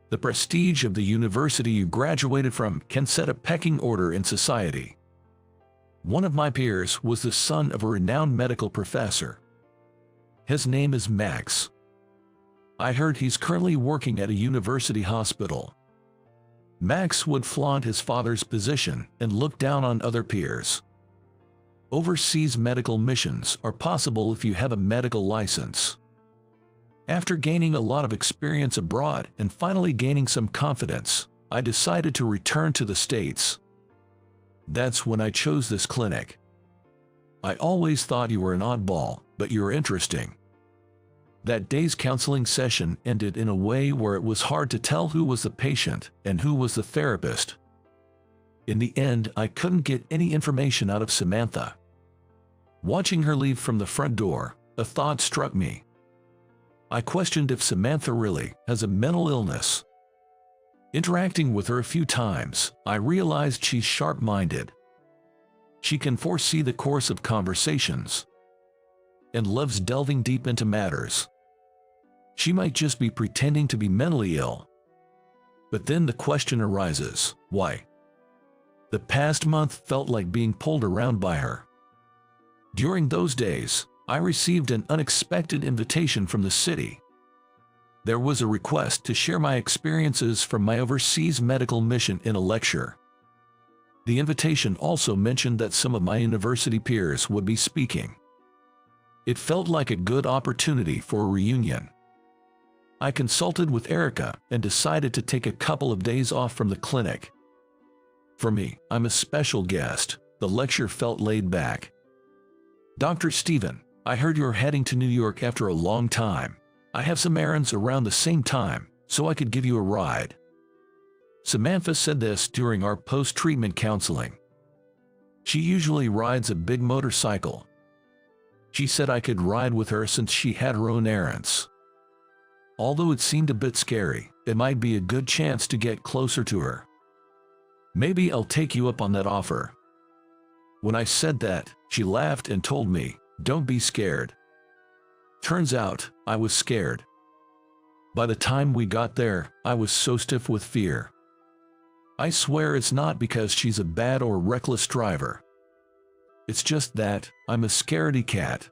The prestige of the university you graduated from can set a pecking order in society. One of my peers was the son of a renowned medical professor. His name is Max. I heard he's currently working at a university hospital. Max would flaunt his father's position and look down on other peers. Overseas medical missions are possible if you have a medical license. After gaining a lot of experience abroad and finally gaining some confidence, I decided to return to the States. That's when I chose this clinic. I always thought you were an oddball, but you're interesting. That day's counseling session ended in a way where it was hard to tell who was the patient and who was the therapist. In the end, I couldn't get any information out of Samantha. Watching her leave from the front door, a thought struck me. I questioned if Samantha really has a mental illness. Interacting with her a few times, I realized she's sharp-minded. She can foresee the course of conversations and loves delving deep into matters. She might just be pretending to be mentally ill. But then the question arises, why? The past month felt like being pulled around by her. During those days, I received an unexpected invitation from the city. There was a request to share my experiences from my overseas medical mission in a lecture. The invitation also mentioned that some of my university peers would be speaking. It felt like a good opportunity for a reunion. I consulted with Erica and decided to take a couple of days off from the clinic. For me, I'm a special guest. The lecture felt laid back. Dr. Stephen, I heard you're heading to New York after a long time. I have some errands around the same time, so I could give you a ride. Samantha said this during our post-treatment counseling. She usually rides a big motorcycle. She said I could ride with her since she had her own errands. Although it seemed a bit scary, it might be a good chance to get closer to her. Maybe I'll take you up on that offer. When I said that, she laughed and told me, "Don't be scared." Turns out, I was scared. By the time we got there, I was so stiff with fear. I swear it's not because she's a bad or reckless driver. It's just that I'm a scaredy cat.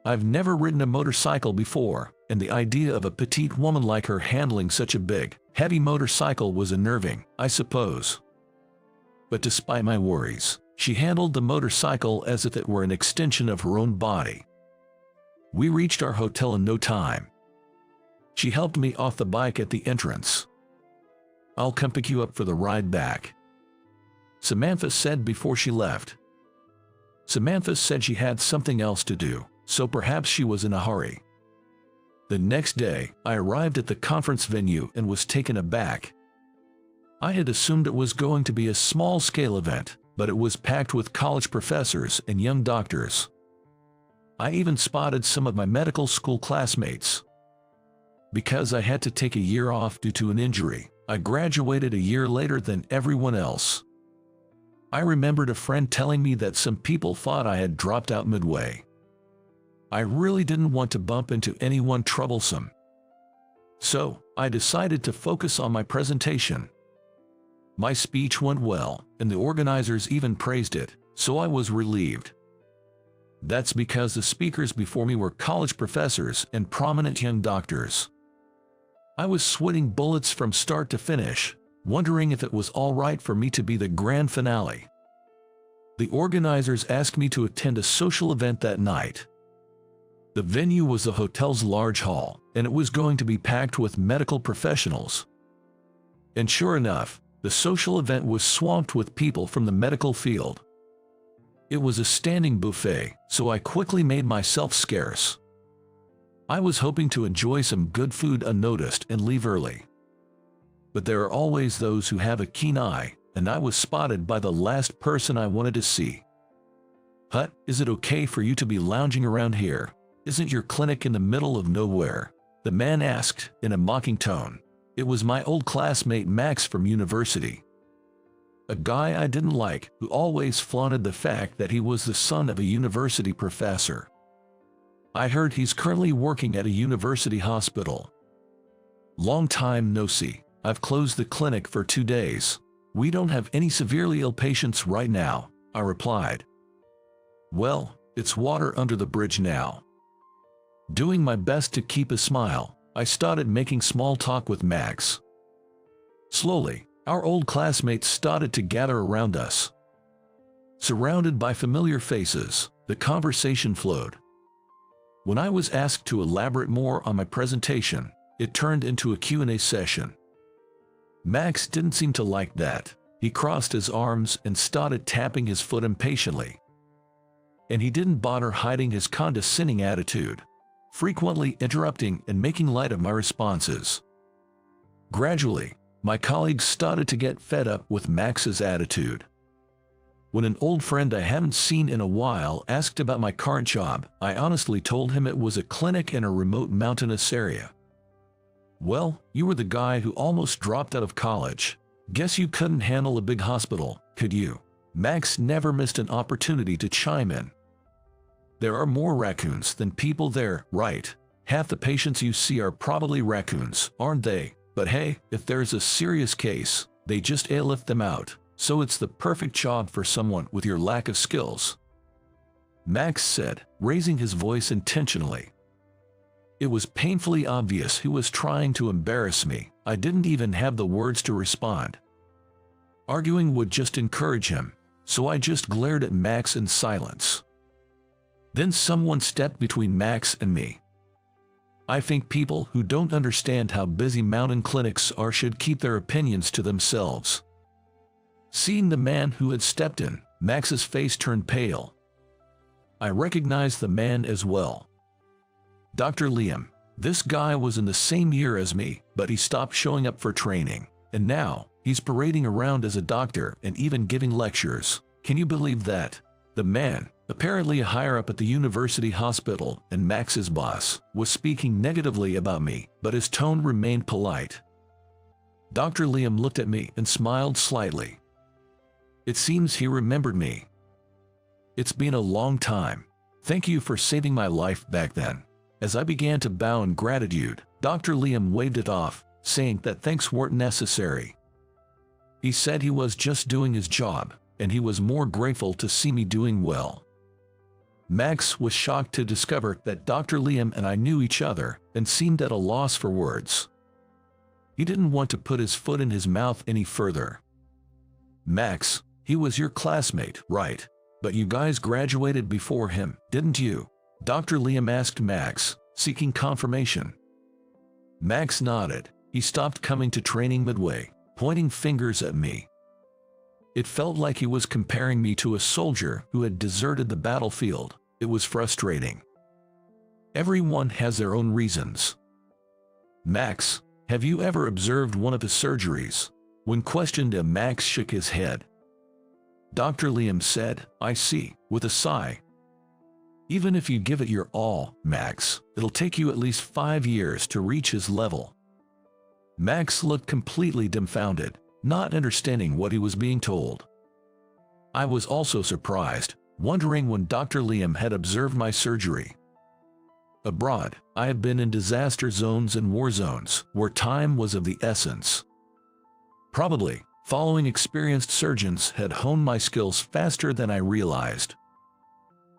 I've never ridden a motorcycle before, and the idea of a petite woman like her handling such a big, heavy motorcycle was unnerving, I suppose. But despite my worries, she handled the motorcycle as if it were an extension of her own body. We reached our hotel in no time. She helped me off the bike at the entrance. "I'll come pick you up for the ride back," Samantha said before she left. Samantha said she had something else to do, so perhaps she was in a hurry. The next day, I arrived at the conference venue and was taken aback. I had assumed it was going to be a small-scale event, but it was packed with college professors and young doctors. I even spotted some of my medical school classmates. Because I had to take a year off due to an injury, I graduated a year later than everyone else. I remembered a friend telling me that some people thought I had dropped out midway. I really didn't want to bump into anyone troublesome. So, I decided to focus on my presentation. My speech went well, and the organizers even praised it, so I was relieved. That's because the speakers before me were college professors and prominent young doctors. I was sweating bullets from start to finish, wondering if it was all right for me to be the grand finale. The organizers asked me to attend a social event that night. The venue was the hotel's large hall, and it was going to be packed with medical professionals. And sure enough, the social event was swamped with people from the medical field. It was a standing buffet, so I quickly made myself scarce. I was hoping to enjoy some good food unnoticed and leave early. But there are always those who have a keen eye, and I was spotted by the last person I wanted to see. "Hut, is it okay for you to be lounging around here? Isn't your clinic in the middle of nowhere?" the man asked in a mocking tone. It was my old classmate Max from university. A guy I didn't like, who always flaunted the fact that he was the son of a university professor. I heard he's currently working at a university hospital. "Long time no see. I've closed the clinic for 2 days. We don't have any severely ill patients right now," I replied. "Well, it's water under the bridge now." Doing my best to keep a smile, I started making small talk with Max. Slowly, our old classmates started to gather around us. Surrounded by familiar faces, the conversation flowed. When I was asked to elaborate more on my presentation, it turned into a Q&A session. Max didn't seem to like that. He crossed his arms and started tapping his foot impatiently. And he didn't bother hiding his condescending attitude, frequently interrupting and making light of my responses. Gradually, my colleagues started to get fed up with Max's attitude. When an old friend I haven't seen in a while asked about my current job, I honestly told him it was a clinic in a remote mountainous area. "Well, you were the guy who almost dropped out of college. Guess you couldn't handle a big hospital, could you?" Max never missed an opportunity to chime in. "There are more raccoons than people there, right? Half the patients you see are probably raccoons, aren't they? But hey, if there's a serious case, they just airlift them out, so it's the perfect job for someone with your lack of skills," Max said, raising his voice intentionally. It was painfully obvious he was trying to embarrass me. I didn't even have the words to respond. Arguing would just encourage him, so I just glared at Max in silence. Then someone stepped between Max and me. I think people who don't understand how busy mountain clinics are should keep their opinions to themselves. Seeing the man who had stepped in, Max's face turned pale. I recognized the man as well. Dr. Liam. This guy was in the same year as me, but he stopped showing up for training, and now he's parading around as a doctor and even giving lectures. Can you believe that? The man, apparently a higher up at the university hospital and Max's boss, was speaking negatively about me, but his tone remained polite. Dr. Liam looked at me and smiled slightly. It seems he remembered me. "It's been a long time. Thank you for saving my life back then." As I began to bow in gratitude, Dr. Liam waved it off, saying that thanks weren't necessary. He said he was just doing his job, and he was more grateful to see me doing well. Max was shocked to discover that Dr. Liam and I knew each other, and seemed at a loss for words. He didn't want to put his foot in his mouth any further. "Max, he was your classmate, right? But you guys graduated before him, didn't you?" Dr. Liam asked Max, seeking confirmation. Max nodded. He stopped coming to training midway, pointing fingers at me. It felt like he was comparing me to a soldier who had deserted the battlefield. It was frustrating. Everyone has their own reasons. "Max, have you ever observed one of his surgeries?" When questioned, Max shook his head. Dr. Liam said, "I see," with a sigh. "Even if you give it your all, Max, it'll take you at least 5 years to reach his level." Max looked completely dumbfounded, not understanding what he was being told. I was also surprised, wondering when Dr. Liam had observed my surgery. Abroad, I had been in disaster zones and war zones, where time was of the essence. Probably, following experienced surgeons had honed my skills faster than I realized.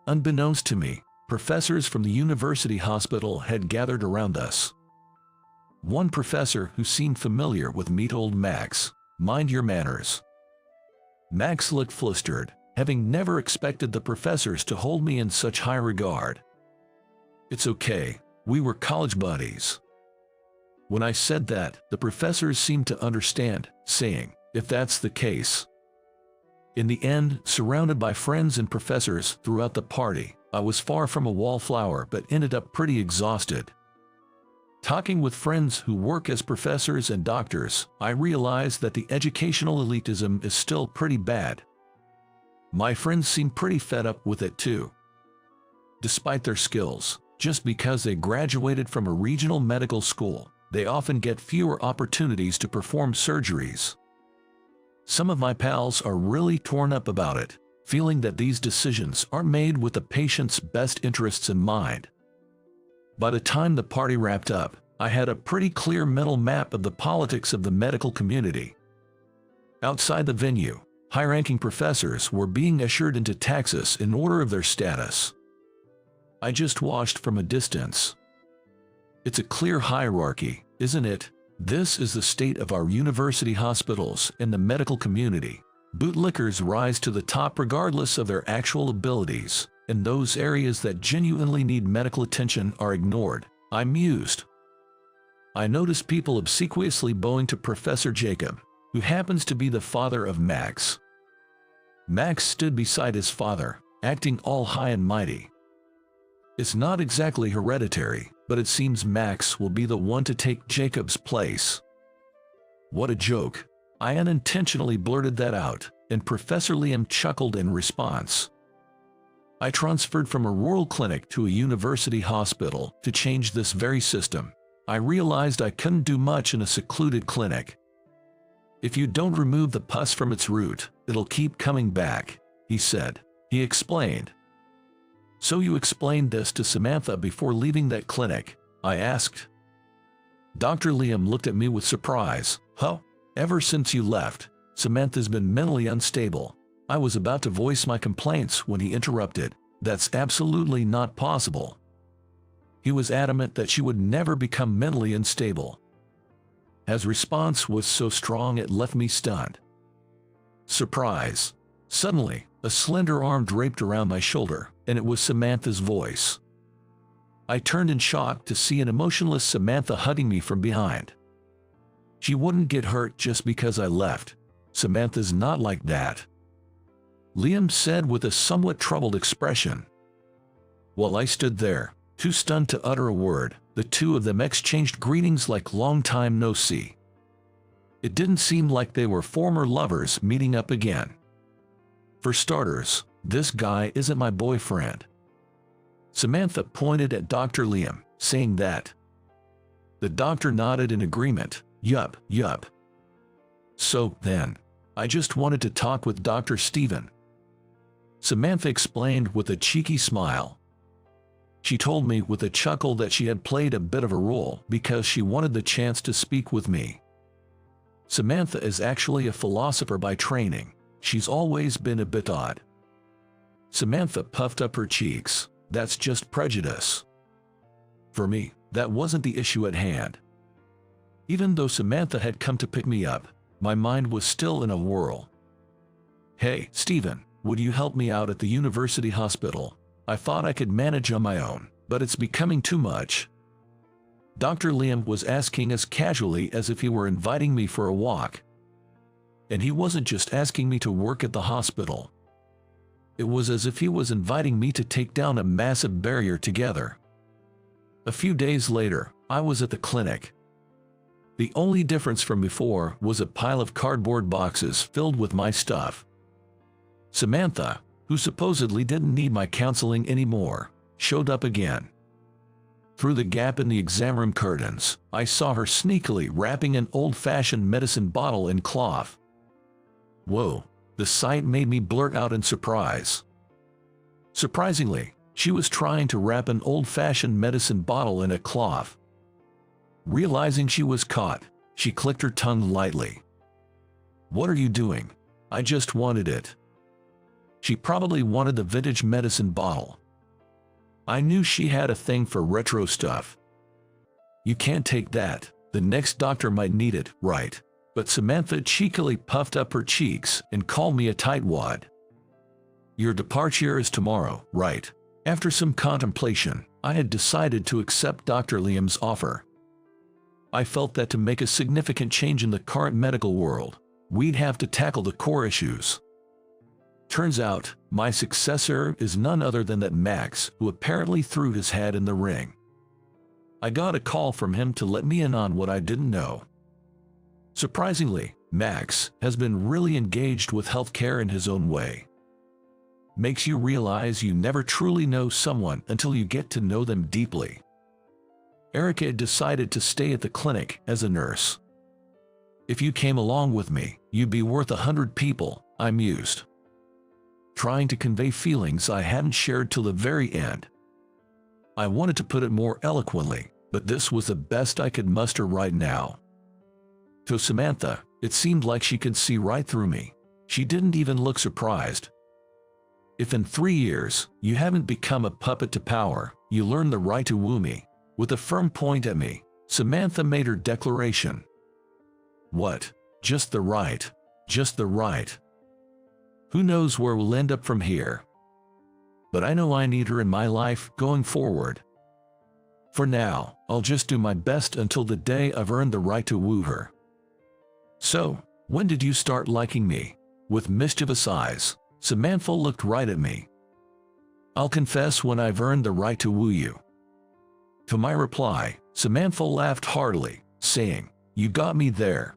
Unbeknownst to me, professors from the university hospital had gathered around us. One professor who seemed familiar with me told Max, "Mind your manners." Max looked flustered, having never expected the professors to hold me in such high regard. "It's okay, we were college buddies." When I said that, the professors seemed to understand, saying, "If that's the case." In the end, surrounded by friends and professors throughout the party, I was far from a wallflower but ended up pretty exhausted. Talking with friends who work as professors and doctors, I realized that the educational elitism is still pretty bad. My friends seem pretty fed up with it too. Despite their skills, just because they graduated from a regional medical school, they often get fewer opportunities to perform surgeries. Some of my pals are really torn up about it, feeling that these decisions are made with the patient's best interests in mind. By the time the party wrapped up, I had a pretty clear mental map of the politics of the medical community. Outside the venue, high-ranking professors were being ushered into taxis in order of their status. I just watched from a distance. It's a clear hierarchy, isn't it? This is the state of our university hospitals and the medical community. Bootlickers rise to the top regardless of their actual abilities, and those areas that genuinely need medical attention are ignored. I mused. I noticed people obsequiously bowing to Professor Jacob, who happens to be the father of Max. Max stood beside his father, acting all high and mighty. It's not exactly hereditary, but it seems Max will be the one to take Jacob's place. What a joke. I unintentionally blurted that out, and Professor Liam chuckled in response. I transferred from a rural clinic to a university hospital to change this very system. I realized I couldn't do much in a secluded clinic. "If you don't remove the pus from its root, it'll keep coming back," he said. He explained. "So you explained this to Samantha before leaving that clinic?" I asked. Dr. Liam looked at me with surprise. "Huh? Ever since you left, Samantha's been mentally unstable." I was about to voice my complaints when he interrupted. "That's absolutely not possible." He was adamant that she would never become mentally unstable. His response was so strong it left me stunned. Surprise! Suddenly, a slender arm draped around my shoulder, and it was Samantha's voice. I turned in shock to see an emotionless Samantha hugging me from behind. "She wouldn't get hurt just because I left. Samantha's not like that," Liam said with a somewhat troubled expression. While I stood there, too stunned to utter a word, the two of them exchanged greetings like long time no see. It didn't seem like they were former lovers meeting up again. "For starters, this guy isn't my boyfriend." Samantha pointed at Dr. Liam, saying that. The doctor nodded in agreement. Yup. "So, then, I just wanted to talk with Dr. Stephen," Samantha explained with a cheeky smile. She told me with a chuckle that she had played a bit of a role because she wanted the chance to speak with me. Samantha is actually a philosopher by training. She's always been a bit odd. Samantha puffed up her cheeks. "That's just prejudice." For me, that wasn't the issue at hand. Even though Samantha had come to pick me up, my mind was still in a whirl. "Hey, Stephen, would you help me out at the university hospital? I thought I could manage on my own, but it's becoming too much." Dr. Liam was asking as casually as if he were inviting me for a walk. And he wasn't just asking me to work at the hospital. It was as if he was inviting me to take down a massive barrier together. A few days later, I was at the clinic. The only difference from before was a pile of cardboard boxes filled with my stuff. Samantha, who supposedly didn't need my counseling anymore, showed up again. Through the gap in the exam room curtains, I saw her sneakily wrapping an old-fashioned medicine bottle in cloth. Whoa, The sight made me blurt out in surprise. Surprisingly, she was trying to wrap an old-fashioned medicine bottle in a cloth. Realizing she was caught, she clicked her tongue lightly. "What are you doing? I just wanted it." She probably wanted the vintage medicine bottle. I knew she had a thing for retro stuff. "You can't take that. The next doctor might need it, right?" But Samantha cheekily puffed up her cheeks and called me a tightwad. "Your departure is tomorrow, right?" After some contemplation, I had decided to accept Dr. Liam's offer. I felt that to make a significant change in the current medical world, we'd have to tackle the core issues. Turns out, my successor is none other than that Max, who apparently threw his hat in the ring. I got a call from him to let me in on what I didn't know. Surprisingly, Max has been really engaged with healthcare in his own way. Makes you realize you never truly know someone until you get to know them deeply. Erica had decided to stay at the clinic as a nurse. "If you came along with me, you'd be worth 100 people," I mused, trying to convey feelings I hadn't shared till the very end. I wanted to put it more eloquently, but this was the best I could muster right now. To Samantha, it seemed like she could see right through me. She didn't even look surprised. "If in 3 years, you haven't become a puppet to power, you learn the right to woo me." With a firm point at me, Samantha made her declaration. "What? Just the right? Just the right? Who knows where we'll end up from here? But I know I need her in my life going forward. For now, I'll just do my best until the day I've earned the right to woo her." "So, when did you start liking me?" With mischievous eyes, Samantha looked right at me. "I'll confess when I've earned the right to woo you." To my reply, Samantha laughed heartily, saying, "You got me there."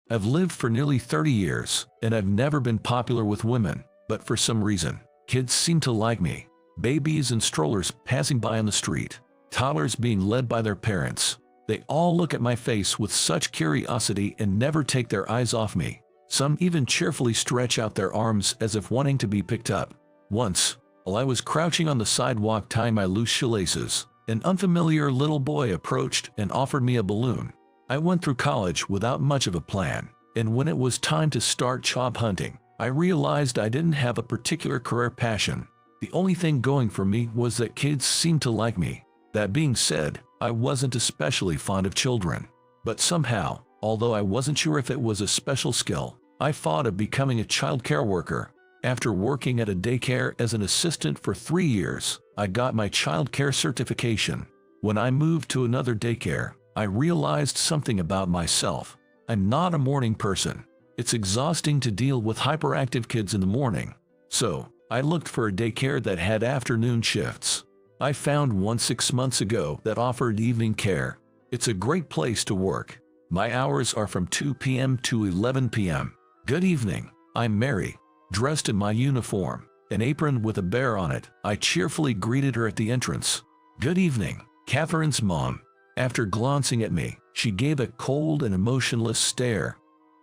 I've lived for nearly 30 years, and I've never been popular with women, but for some reason, kids seem to like me. Babies and strollers passing by on the street, toddlers being led by their parents. They all look at my face with such curiosity and never take their eyes off me. Some even cheerfully stretch out their arms as if wanting to be picked up. Once, while I was crouching on the sidewalk tying my loose shoelaces, an unfamiliar little boy approached and offered me a balloon. I went through college without much of a plan, and when it was time to start job hunting, I realized I didn't have a particular career passion. The only thing going for me was that kids seemed to like me. That being said, I wasn't especially fond of children. But somehow, although I wasn't sure if it was a special skill, I thought of becoming a child care worker. After working at a daycare as an assistant for 3 years, I got my child care certification. When I moved to another daycare, I realized something about myself. I'm not a morning person. It's exhausting to deal with hyperactive kids in the morning. So, I looked for a daycare that had afternoon shifts. I found one 6 months ago that offered evening care. It's a great place to work. My hours are from 2 p.m. to 11 p.m. "Good evening, I'm Mary." Dressed in my uniform, an apron with a bear on it, I cheerfully greeted her at the entrance. "Good evening, Catherine's mom." After glancing at me, she gave a cold and emotionless stare.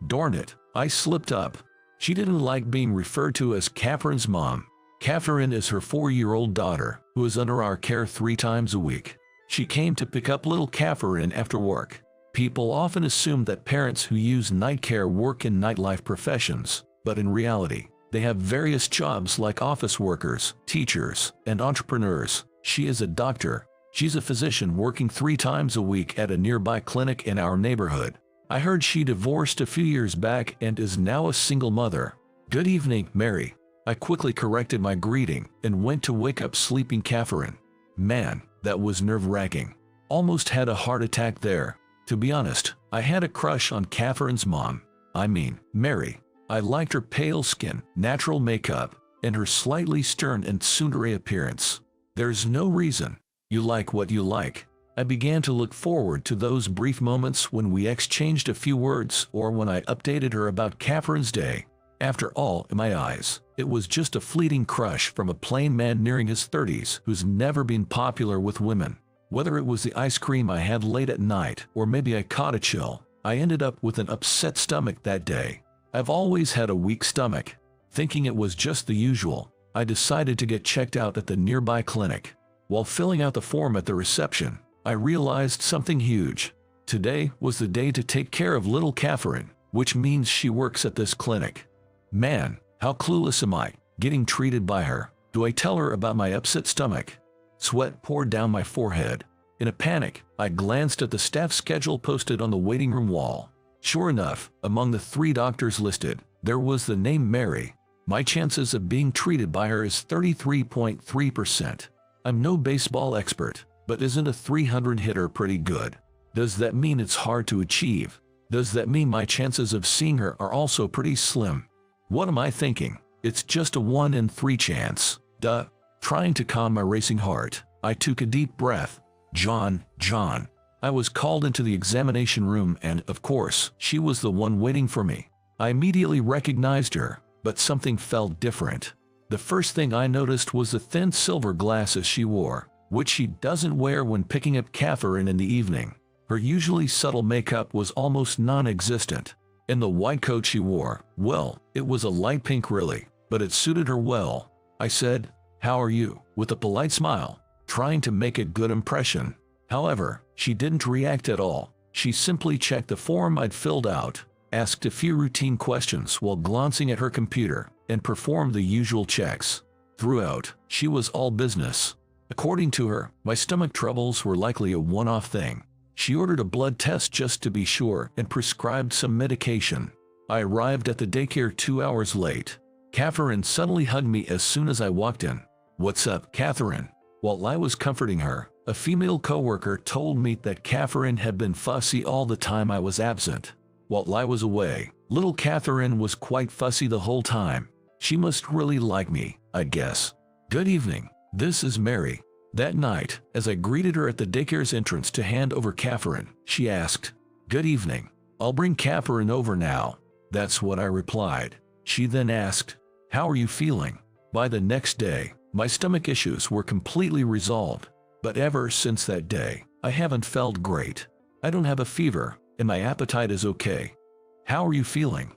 Darn it, I slipped up. She didn't like being referred to as Catherine's mom. Catherine is her 4-year-old daughter, who is under our care 3 times a week. She came to pick up little Catherine after work. People often assume that parents who use night care work in nightlife professions, but in reality, they have various jobs like office workers, teachers, and entrepreneurs. She is a doctor. She's a physician working 3 times a week at a nearby clinic in our neighborhood. I heard she divorced a few years back and is now a single mother. "Good evening, Mary." I quickly corrected my greeting and went to wake up sleeping Catherine. Man, that was nerve-wracking. Almost had a heart attack there. To be honest, I had a crush on Catherine's mom. I mean, Mary. I liked her pale skin, natural makeup, and her slightly stern and tsundere appearance. There's no reason. You like what you like. I began to look forward to those brief moments when we exchanged a few words or when I updated her about Catherine's day. After all, in my eyes, it was just a fleeting crush from a plain man nearing his 30s who's never been popular with women. Whether it was the ice cream I had late at night or maybe I caught a chill, I ended up with an upset stomach that day. I've always had a weak stomach. Thinking it was just the usual, I decided to get checked out at the nearby clinic. While filling out the form at the reception, I realized something huge. Today was the day to take care of little Catherine, which means she works at this clinic. Man, how clueless am I, getting treated by her. Do I tell her about my upset stomach? Sweat poured down my forehead. In a panic, I glanced at the staff schedule posted on the waiting room wall. Sure enough, among the 3 doctors listed, there was the name Mary. My chances of being treated by her is 33.3%. I'm no baseball expert, but isn't a 300 hitter pretty good? Does that mean it's hard to achieve? Does that mean my chances of seeing her are also pretty slim? What am I thinking? It's just a 1 in 3 chance. Duh. Trying to calm my racing heart, I took a deep breath. John. I was called into the examination room and, of course, she was the one waiting for me. I immediately recognized her, but something felt different. The first thing I noticed was the thin silver glasses she wore, which she doesn't wear when picking up Catherine in the evening. Her usually subtle makeup was almost non-existent. And the white coat she wore, well, it was a light pink really, but it suited her well. I said, "How are you?" with a polite smile, trying to make a good impression. However, she didn't react at all. She simply checked the form I'd filled out, asked a few routine questions while glancing at her computer, and performed the usual checks. Throughout, she was all business. According to her, my stomach troubles were likely a one-off thing. She ordered a blood test just to be sure and prescribed some medication. I arrived at the daycare 2 hours late. Catherine suddenly hugged me as soon as I walked in. "What's up, Catherine?" While I was comforting her, a female coworker told me that Catherine had been fussy all the time I was absent. While I was away, little Catherine was quite fussy the whole time. She must really like me, I guess. "Good evening. This is Mary." That night, as I greeted her at the daycare's entrance to hand over Catherine, she asked, "Good evening. I'll bring Catherine over now." That's what I replied. She then asked, "How are you feeling?" By the next day, my stomach issues were completely resolved. But ever since that day, I haven't felt great. I don't have a fever, and my appetite is okay. "How are you feeling?"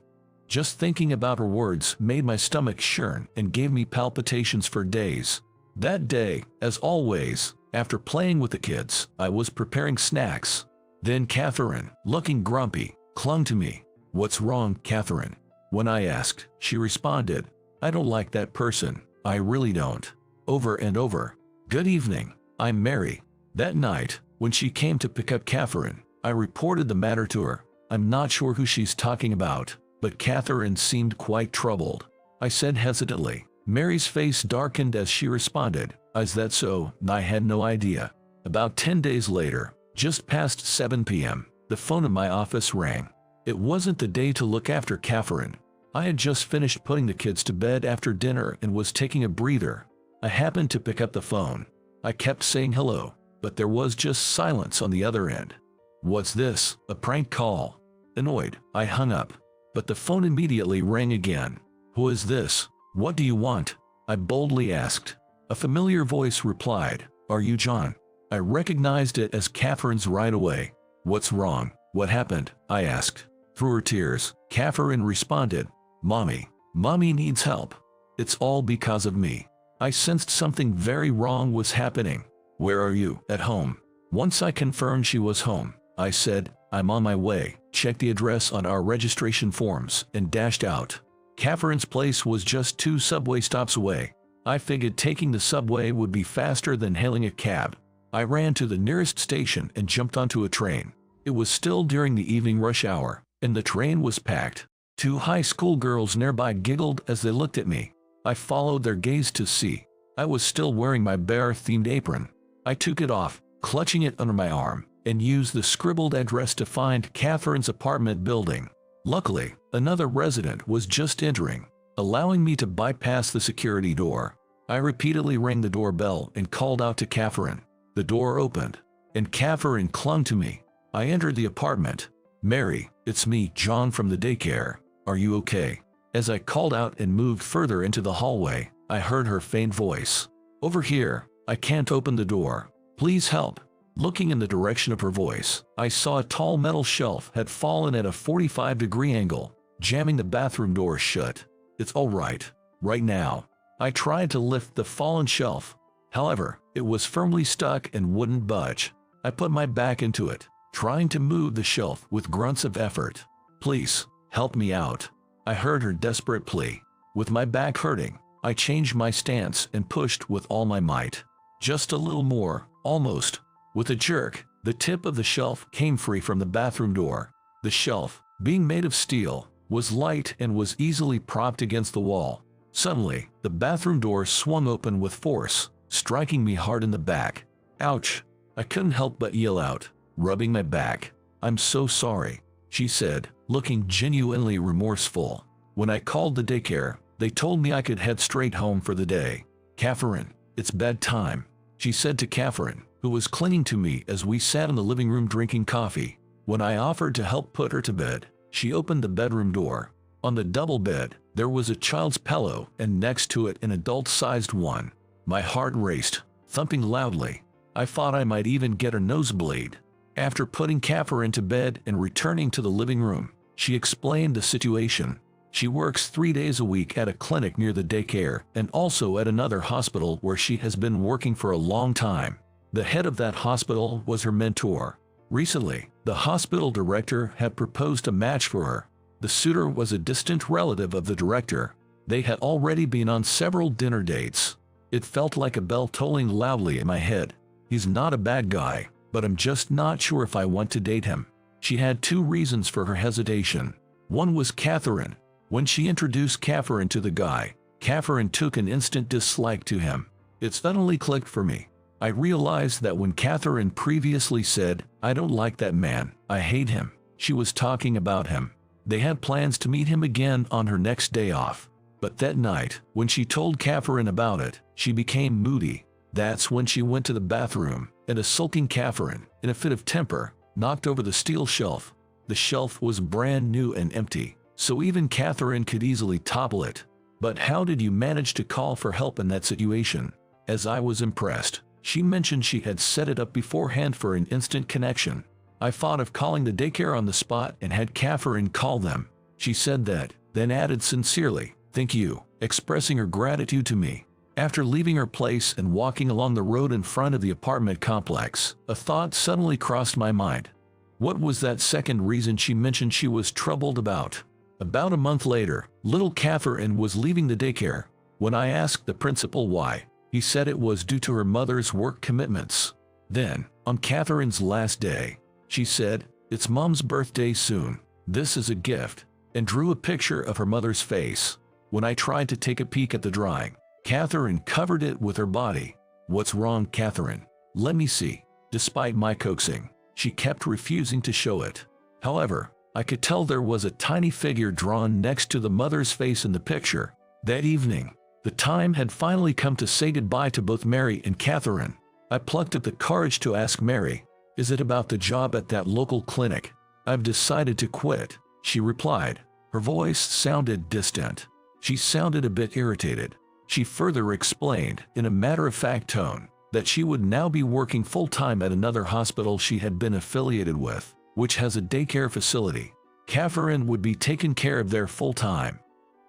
Just thinking about her words made my stomach churn and gave me palpitations for days. That day, as always, after playing with the kids, I was preparing snacks. Then Catherine, looking grumpy, clung to me. "What's wrong, Catherine?" When I asked, she responded, "I don't like that person. I really don't." Over and over. "Good evening. I'm Mary." That night, when she came to pick up Catherine, I reported the matter to her. I'm not sure who she's talking about, but Catherine seemed quite troubled. I said hesitantly. Mary's face darkened as she responded, "Is that so?" I had no idea. About 10 days later, just past 7 p.m., the phone in my office rang. It wasn't the day to look after Catherine. I had just finished putting the kids to bed after dinner and was taking a breather. I happened to pick up the phone. I kept saying hello, but there was just silence on the other end. "What's this? A prank call?" Annoyed, I hung up. But the phone immediately rang again. "Who is this? What do you want?" I boldly asked. A familiar voice replied, "Are you John?" I recognized it as Catherine's right away. "What's wrong? What happened?" I asked. Through her tears, Catherine responded, Mommy needs help. It's all because of me. I sensed something very wrong was happening." "Where are you?" "At home." Once I confirmed she was home, I said, "I'm on my way," checked the address on our registration forms, and dashed out. Catherine's place was just 2 subway stops away. I figured taking the subway would be faster than hailing a cab. I ran to the nearest station and jumped onto a train. It was still during the evening rush hour, and the train was packed. 2 high school girls nearby giggled as they looked at me. I followed their gaze to see. I was still wearing my bear-themed apron. I took it off, clutching it under my arm, and used the scribbled address to find Catherine's apartment building. Luckily, another resident was just entering, allowing me to bypass the security door. I repeatedly rang the doorbell and called out to Catherine. The door opened, and Catherine clung to me. I entered the apartment. "Mary, it's me, John from the daycare. Are you okay?" As I called out and moved further into the hallway, I heard her faint voice. "Over here. I can't open the door. Please help." Looking in the direction of her voice, I saw a tall metal shelf had fallen at a 45-degree angle, jamming the bathroom door shut. "It's all right. Right now." I tried to lift the fallen shelf. However, it was firmly stuck and wouldn't budge. I put my back into it, trying to move the shelf with grunts of effort. "Please, help me out." I heard her desperate plea. With my back hurting, I changed my stance and pushed with all my might. Just a little more, almost. With a jerk, the tip of the shelf came free from the bathroom door. The shelf, being made of steel, was light and was easily propped against the wall. Suddenly, the bathroom door swung open with force, striking me hard in the back. "Ouch!" I couldn't help but yell out, rubbing my back. "I'm so sorry," she said, looking genuinely remorseful. When I called the daycare, they told me I could head straight home for the day. "Catherine, it's bedtime," she said to Catherine, who was clinging to me as we sat in the living room drinking coffee. When I offered to help put her to bed, she opened the bedroom door. On the double bed, there was a child's pillow and next to it an adult-sized one. My heart raced, thumping loudly. I thought I might even get a nosebleed. After putting Catherine to bed and returning to the living room, she explained the situation. She works 3 days a week at a clinic near the daycare and also at another hospital where she has been working for a long time. The head of that hospital was her mentor. Recently, the hospital director had proposed a match for her. The suitor was a distant relative of the director. They had already been on several dinner dates. It felt like a bell tolling loudly in my head. He's not a bad guy, but I'm just not sure if I want to date him. She had 2 reasons for her hesitation. One was Catherine. When she introduced Catherine to the guy, Catherine took an instant dislike to him. It suddenly clicked for me. I realized that when Catherine previously said, "I don't like that man, I hate him," she was talking about him. They had plans to meet him again on her next day off. But that night, when she told Catherine about it, she became moody. That's when she went to the bathroom, and a sulking Catherine, in a fit of temper, knocked over the steel shelf. The shelf was brand new and empty, so even Catherine could easily topple it. "But how did you manage to call for help in that situation?" As I was impressed, she mentioned she had set it up beforehand for an instant connection. I thought of calling the daycare on the spot and had Catherine call them. She said that, then added sincerely, "Thank you," expressing her gratitude to me. After leaving her place and walking along the road in front of the apartment complex, a thought suddenly crossed my mind. What was that second reason she mentioned she was troubled about? About a month later, little Catherine was leaving the daycare. When I asked the principal why, he said it was due to her mother's work commitments. Then, on Catherine's last day, she said, "It's Mom's birthday soon. This is a gift," and drew a picture of her mother's face. When I tried to take a peek at the drawing, Catherine covered it with her body. "What's wrong, Catherine? Let me see." Despite my coaxing, she kept refusing to show it. However, I could tell there was a tiny figure drawn next to the mother's face in the picture. That evening, the time had finally come to say goodbye to both Mary and Catherine. I plucked up the courage to ask Mary, "Is it about the job at that local clinic?" "I've decided to quit," she replied. Her voice sounded distant. She sounded a bit irritated. She further explained, in a matter-of-fact tone, that she would now be working full-time at another hospital she had been affiliated with, which has a daycare facility. Catherine would be taken care of there full-time.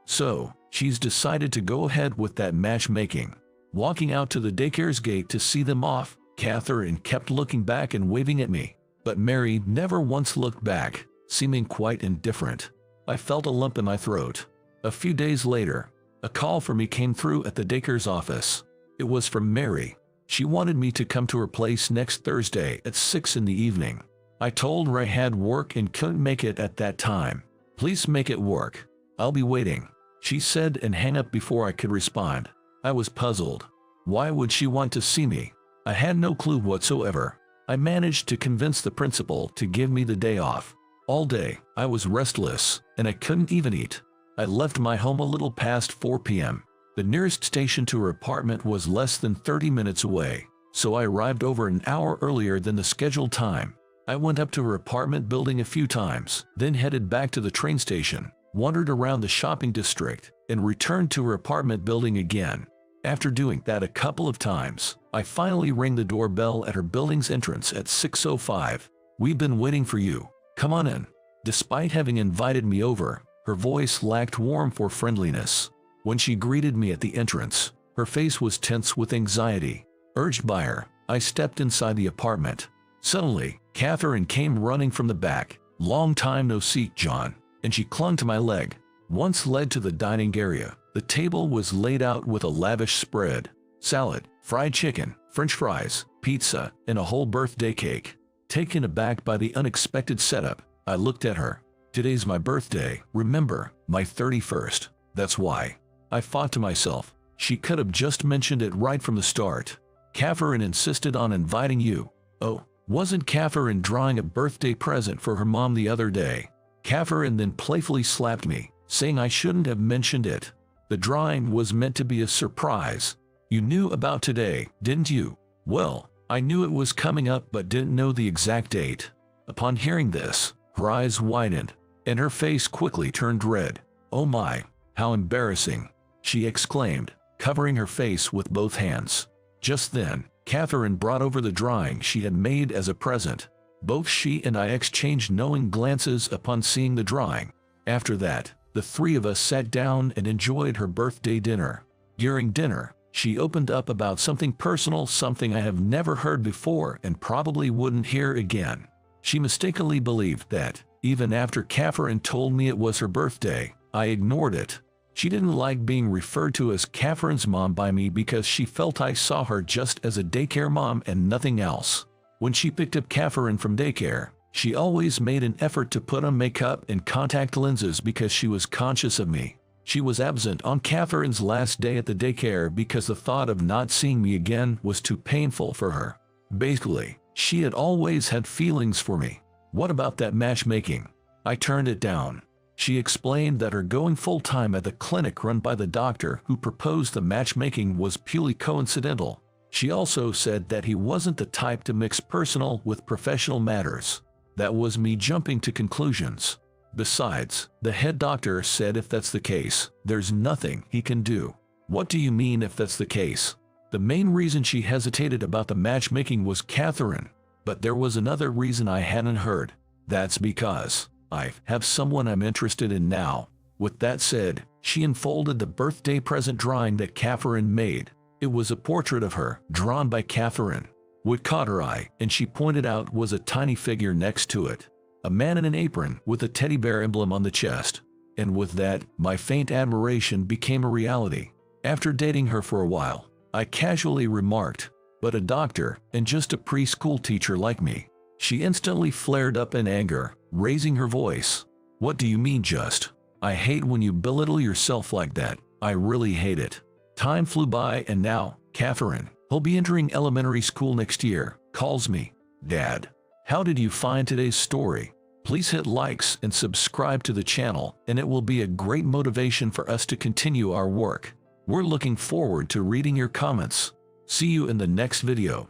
So, she's decided to go ahead with that matchmaking. Walking out to the daycare's gate to see them off, Catherine kept looking back and waving at me, but Mary never once looked back, seeming quite indifferent. I felt a lump in my throat. A few days later, a call for me came through at the daycare's office. It was from Mary. She wanted me to come to her place next Thursday at 6 in the evening. I told her I had work and couldn't make it at that time. "Please make it work. I'll be waiting," she said, and hung up before I could respond. I was puzzled. Why would she want to see me? I had no clue whatsoever. I managed to convince the principal to give me the day off. All day, I was restless, and I couldn't even eat. I left my home a little past 4 p.m. The nearest station to her apartment was less than 30 minutes away, so I arrived over an hour earlier than the scheduled time. I went up to her apartment building a few times, then headed back to the train station, wandered around the shopping district, and returned to her apartment building again. After doing that a couple of times, I finally rang the doorbell at her building's entrance at 6:05. "We've been waiting for you. Come on in." Despite having invited me over, her voice lacked warmth or friendliness. When she greeted me at the entrance, her face was tense with anxiety. Urged by her, I stepped inside the apartment. Suddenly, Catherine came running from the back. "Long time no see, John," and she clung to my leg. Once led to the dining area, the table was laid out with a lavish spread: salad, fried chicken, French fries, pizza, and a whole birthday cake. Taken aback by the unexpected setup, I looked at her. "Today's my birthday, remember, my 31st. That's why." I thought to myself, she could have just mentioned it right from the start. "Catherine insisted on inviting you." "Oh, wasn't Catherine drawing a birthday present for her mom the other day?" Catherine then playfully slapped me, saying I shouldn't have mentioned it. "The drawing was meant to be a surprise. You knew about today, didn't you?" "Well, I knew it was coming up but didn't know the exact date." Upon hearing this, her eyes widened, and her face quickly turned red. "Oh my, how embarrassing," she exclaimed, covering her face with both hands. Just then, Catherine brought over the drawing she had made as a present. Both she and I exchanged knowing glances upon seeing the drawing. After that, the three of us sat down and enjoyed her birthday dinner. During dinner, she opened up about something personal, something I have never heard before and probably wouldn't hear again. She mistakenly believed that, even after Catherine told me it was her birthday, I ignored it. She didn't like being referred to as Catherine's mom by me because she felt I saw her just as a daycare mom and nothing else. When she picked up Catherine from daycare, she always made an effort to put on makeup and contact lenses because she was conscious of me. She was absent on Catherine's last day at the daycare because the thought of not seeing me again was too painful for her. Basically, she had always had feelings for me. What about that matchmaking? I turned it down. She explained that her going full-time at the clinic run by the doctor who proposed the matchmaking was purely coincidental. She also said that he wasn't the type to mix personal with professional matters. That was me jumping to conclusions. Besides, the head doctor said if that's the case, there's nothing he can do. What do you mean if that's the case? The main reason she hesitated about the matchmaking was Catherine, but there was another reason I hadn't heard. That's because I have someone I'm interested in now. With that said, she unfolded the birthday present drawing that Catherine made. It was a portrait of her, drawn by Catherine. What caught her eye, and she pointed out, was a tiny figure next to it. A man in an apron with a teddy bear emblem on the chest. And with that, my faint admiration became a reality. After dating her for a while, I casually remarked, "But a doctor, and just a preschool teacher like me." She instantly flared up in anger, raising her voice. "What do you mean just? I hate when you belittle yourself like that. I really hate it." Time flew by and now, Catherine, who'll be entering elementary school next year, calls me, "Dad, how did you find today's story?" Please hit likes and subscribe to the channel, and it will be a great motivation for us to continue our work. We're looking forward to reading your comments. See you in the next video.